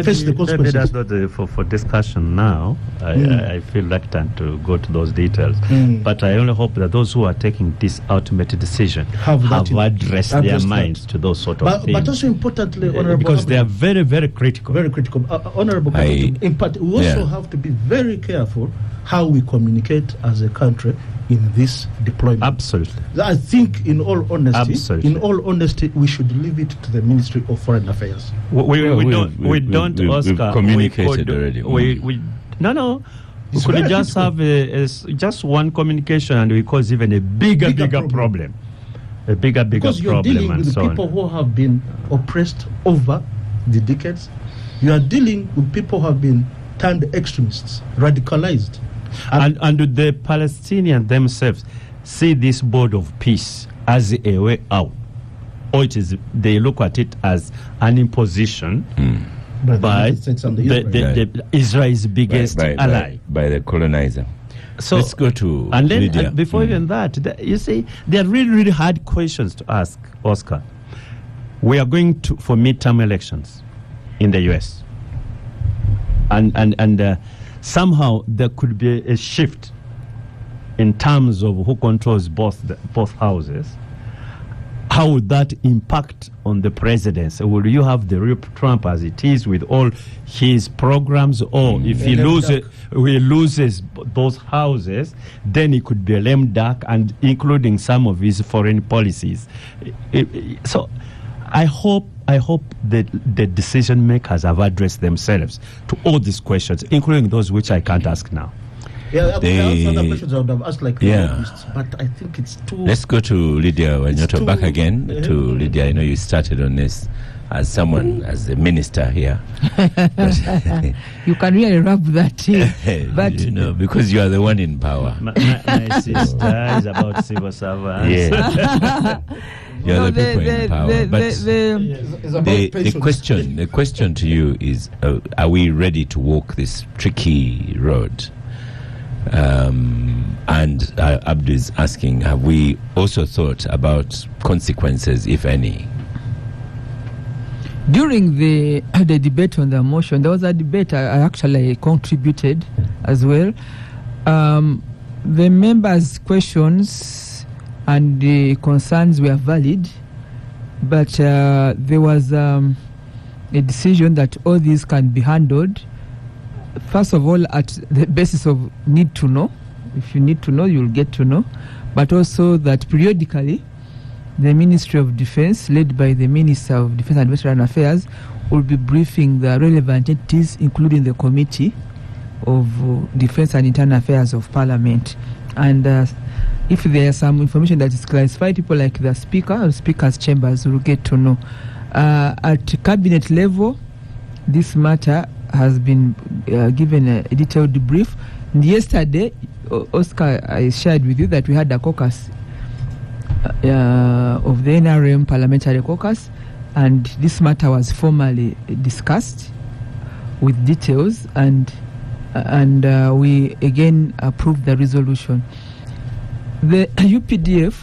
C: face the consequences.
B: Maybe that's not for discussion now. I feel reluctant to go to those details, but I only hope that those who are taking this ultimate decision have addressed their minds to those sort of things.
C: But also importantly, Honorable,
B: because they are very, very critical.
C: Very critical. Honorable, in part, we also have to be very careful how we communicate as a country in this deployment.
B: Absolutely.
C: I think, in all honesty, we should leave it to the Ministry of Foreign Affairs.
B: We don't, Oscar.
A: We've communicated already.
B: We could just have just one communication, and we cause even a bigger problem. A bigger
C: because you're
B: problem,
C: dealing with people who have been oppressed over the decades. You are dealing with people who have been turned extremists, radicalized.
B: And the Palestinians themselves see this board of peace as a way out, or they look at it as an imposition by Israel's biggest ally,
A: by the colonizer.
B: So
A: let's go to
B: and then
A: Lydia.
B: Before even that, you see, there are really, really hard questions to ask, Oscar. We are going for midterm elections in the U.S. and somehow there could be a shift in terms of who controls both houses. How would that impact on the presidency? Will you have the real Trump as it is with all his programs, or if he loses those houses, then it could be a lame duck, and including some of his foreign policies. So I hope that the decision makers have addressed themselves to all these questions, including those which I can't ask now.
C: Yeah, other questions I would have asked, but I think it's too...
A: Let's go to Lydia Wanyoto, back again to Lydia. I know you started on this as someone, as a minister here.
I: You can really rub that in. But
A: because you are the one in power.
B: My sister is about civil servants.
A: Yeah. You're the people in power. But the question to you is, are we ready to walk this tricky road? And Abdu is asking, have we also thought about consequences, if any?
I: During the debate on the motion, there was a debate I actually contributed as well. The members' questions and the concerns were valid, but there was a decision that all these can be handled. First of all, at the basis of need to know. If you need to know, you'll get to know. But also that periodically, the Ministry of Defense, led by the Minister of Defense and Veteran Affairs, will be briefing the relevant entities, including the Committee of Defense and Internal Affairs of Parliament. And if there is some information that is classified, people like the Speaker or Speaker's chambers will get to know. At cabinet level, this matter has been given a detailed debrief. And yesterday, Oscar, I shared with you that we had a caucus of the NRM Parliamentary Caucus, and this matter was formally discussed with details, and we again approved the resolution. The UPDF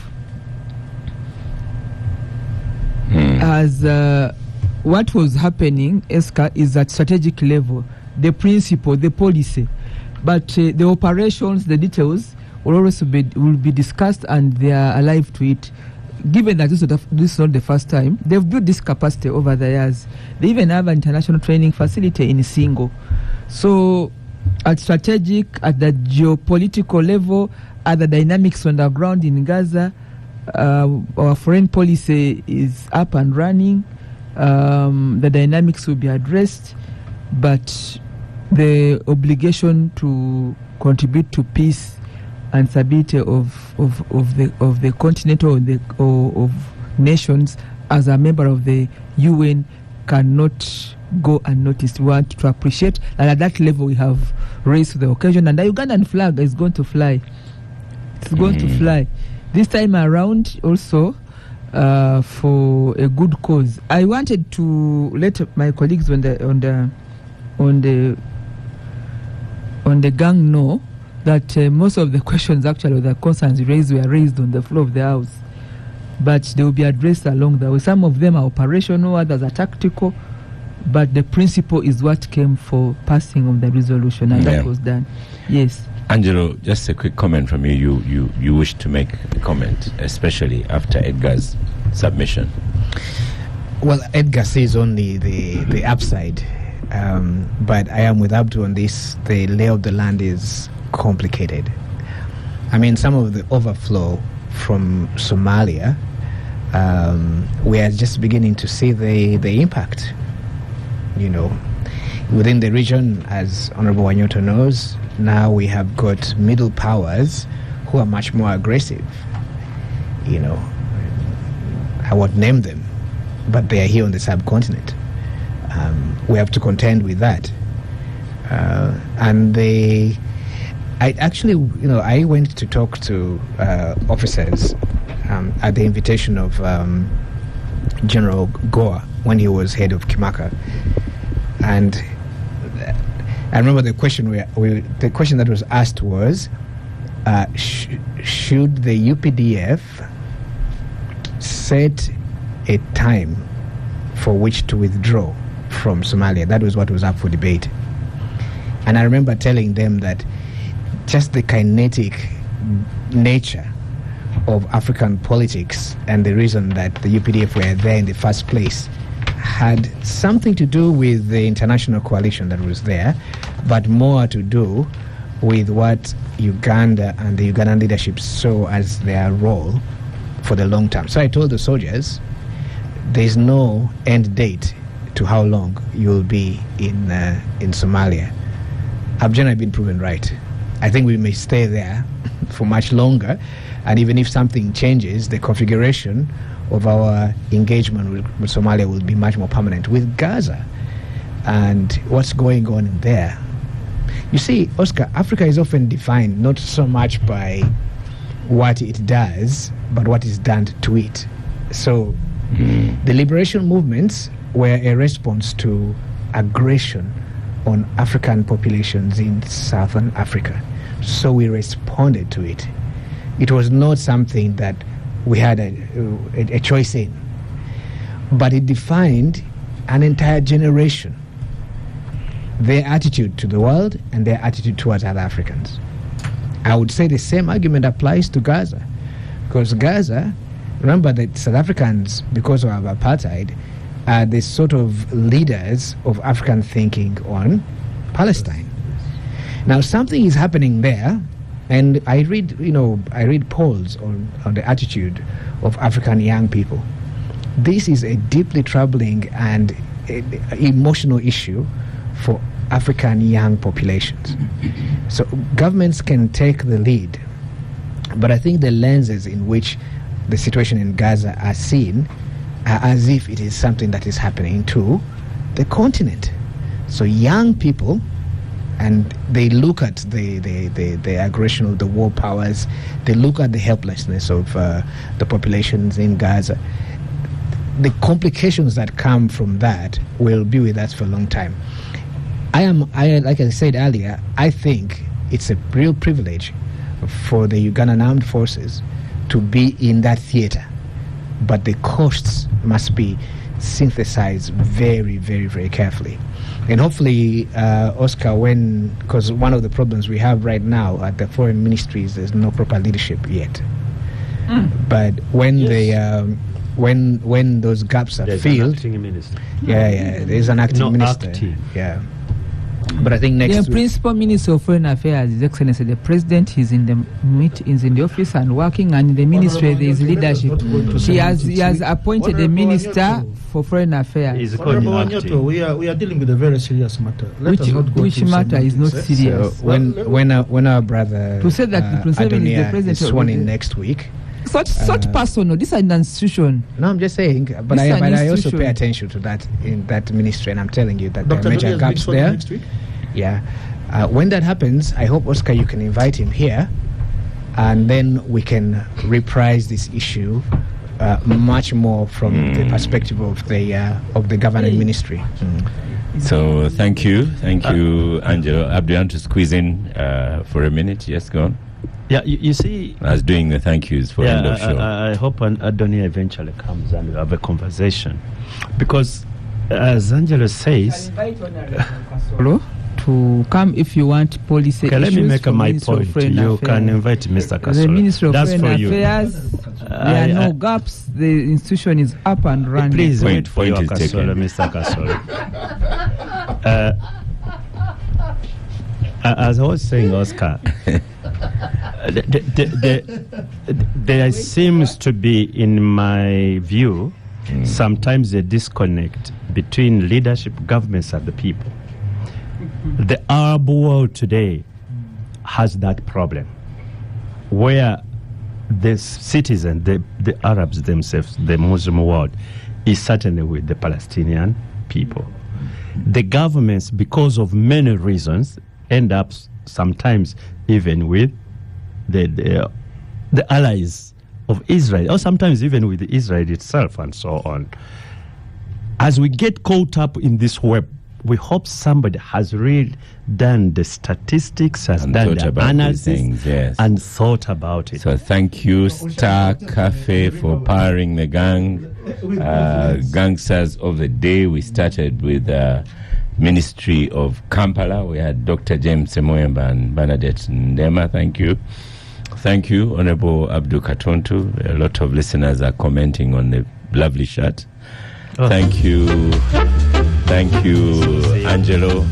I: has what was happening, Oscar, is at strategic level, the principle, the policy, but the operations, the details will be discussed, and they are alive to it. Given that this is not the first time, they've built this capacity over the years. They even have an international training facility in Singo. So at strategic, at the geopolitical level, at the dynamics on the ground in Gaza, our foreign policy is up and running. the dynamics will be addressed, but the obligation to contribute to peace and stability of the continent or of nations as a member of the UN cannot go unnoticed. We want to appreciate that at that level we have raised the occasion, and the Ugandan flag is going to fly. It's going to fly this time around also for a good cause. I wanted to let my colleagues on the gang know that most of the questions actually, or the concerns raised, were raised on the floor of the House, but they will be addressed along the way. Some of them are operational, others are tactical, but the principle is what came for passing of the resolution, and that was done. Yes.
A: Angelo, just a quick comment from you. You wish to make a comment, especially after Edgar's submission.
F: Well, Edgar sees only the upside, but I am with Abdu on this. The lay of the land is complicated. I mean, some of the overflow from Somalia, we are just beginning to see the impact. You know, within the region, as Honorable Wanyoto knows, now we have got middle powers who are much more aggressive. You know, I won't name them, but they are here on the subcontinent. We have to contend with that. And I actually, you know, I went to talk to officers at the invitation of General Goa when he was head of Kimaka, and I remember the question the question that was asked was, should the UPDF set a time for which to withdraw from Somalia? That was what was up for debate. And I remember telling them that just the kinetic nature of African politics and the reason that the UPDF were there in the first place had something to do with the international coalition that was there, but more to do with what Uganda and the Ugandan leadership saw as their role for the long term. So I told the soldiers, there's no end date to how long you'll be in Somalia. I've generally been proven right. I think we may stay there for much longer, and even if something changes, the configuration of our engagement with Somalia will be much more permanent. With Gaza and what's going on in there, you see, Oscar, Africa is often defined not so much by what it does, but what is done to it. So the liberation movements were a response to aggression on African populations in Southern Africa. So we responded to it. It was not something that we had a choice in, but it defined an entire generation, their attitude to the world and their attitude towards other Africans. I would say the same argument applies to Gaza, because Gaza, remember that South Africans, because of apartheid, are the sort of leaders of African thinking on Palestine. Now something is happening there, and I read polls on the attitude of African young people. This is a deeply troubling and emotional issue for African young populations. So governments can take the lead, but I think the lenses in which the situation in Gaza are seen are as if it is something that is happening to the continent. So young people, and they look at the aggression of the war powers, they look at the helplessness of the populations in Gaza. The complications that come from that will be with us for a long time. Like I said earlier, I think it's a real privilege for the Ugandan Armed Forces to be in that theater, but the costs must be synthesized very, very, very carefully. And hopefully, Oscar, because one of the problems we have right now at the foreign ministries, there's no proper leadership yet. But when when those gaps are filled,
B: an acting minister.
F: There's an acting minister.
B: Acting.
F: Yeah. But I think next
I: The
F: week,
I: principal minister of foreign affairs, His Excellency the President, is in the is in the office and working, and in the ministry there is leadership. He has appointed a minister for foreign affairs.
B: He's
C: Honorable
B: going
C: Wanyoto,
B: acting.
C: we are dealing with a very serious matter. Let us not go
I: Which
C: to
I: matter is not
C: semantics,
I: serious?
F: so when our brother
I: To say that Museveni is the
F: Adonia
I: president
F: is
I: of
F: sworn
I: the-
F: in next week.
I: Such personal. This is an institution.
F: No, I'm just saying, but
I: This is an
F: I also
I: institution.
F: pay attention to that in that ministry, and I'm telling you that there
C: Dr.
F: are major
C: Adonia is being
F: gaps
C: sworn in
F: there.
C: next week?
F: Yeah. When that happens, I hope, Oscar, you can invite him here, and then we can reprise this issue much more from the perspective of the governing ministry.
A: So thank you, Angelo. Abdu, you want to squeeze in for a minute? Yes, go on.
B: Yeah, you see,
A: I was doing the thank yous for end of show.
B: I hope Adonia eventually comes and we have a conversation. Because, as Angelo says,
I: To come if you want policy
B: okay, let
I: issues
B: me make
I: from
B: my
I: Minister of
B: point.
I: Foreign
B: You
I: Affairs.
B: can invite Mr.
I: The
B: Kasolo.
I: Minister of
B: That's
I: Foreign
B: for you.
I: Affairs, there are no gaps. The institution is up and running.
B: Please
A: Point-
B: wait for
A: point
B: your
A: is taken.
B: Kasolo, Mr. Kasolo. As I was saying, Oscar, there seems to be, in my view, sometimes a disconnect between leadership, governments, and the people. The Arab world today has that problem, where the citizen, the Arabs themselves, the Muslim world, is certainly with the Palestinian people. The governments, because of many reasons, end up sometimes even with the allies of Israel, or sometimes even with Israel itself, and so on. As we get caught up in this web, we hope somebody has really done the statistics, has
A: And
B: done
A: thought
B: the
A: about these
B: analysis,
A: things, yes.
B: and thought about it.
A: So thank you, Star Cafe, for powering the gang. Gangsters of the day. We started with Ministry of Kampala. We had Dr. James Semoyemba and Bernadette Ndema. Thank you. Thank you, Honorable Abdul Katontu. A lot of listeners are commenting on the lovely shirt.
B: Oh.
A: Thank you, Angelo.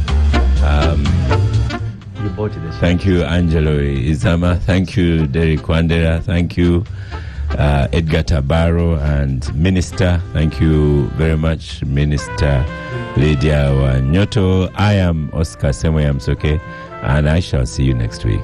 B: You bought it.
A: Thank you, Angelo Izama. Thank you, Derek Wandera. Thank you, Edgar Tabaro and Minister. Thank you very much, Minister Lydia Wanyoto. I am Oscar Semoyamsoke, and I shall see you next week.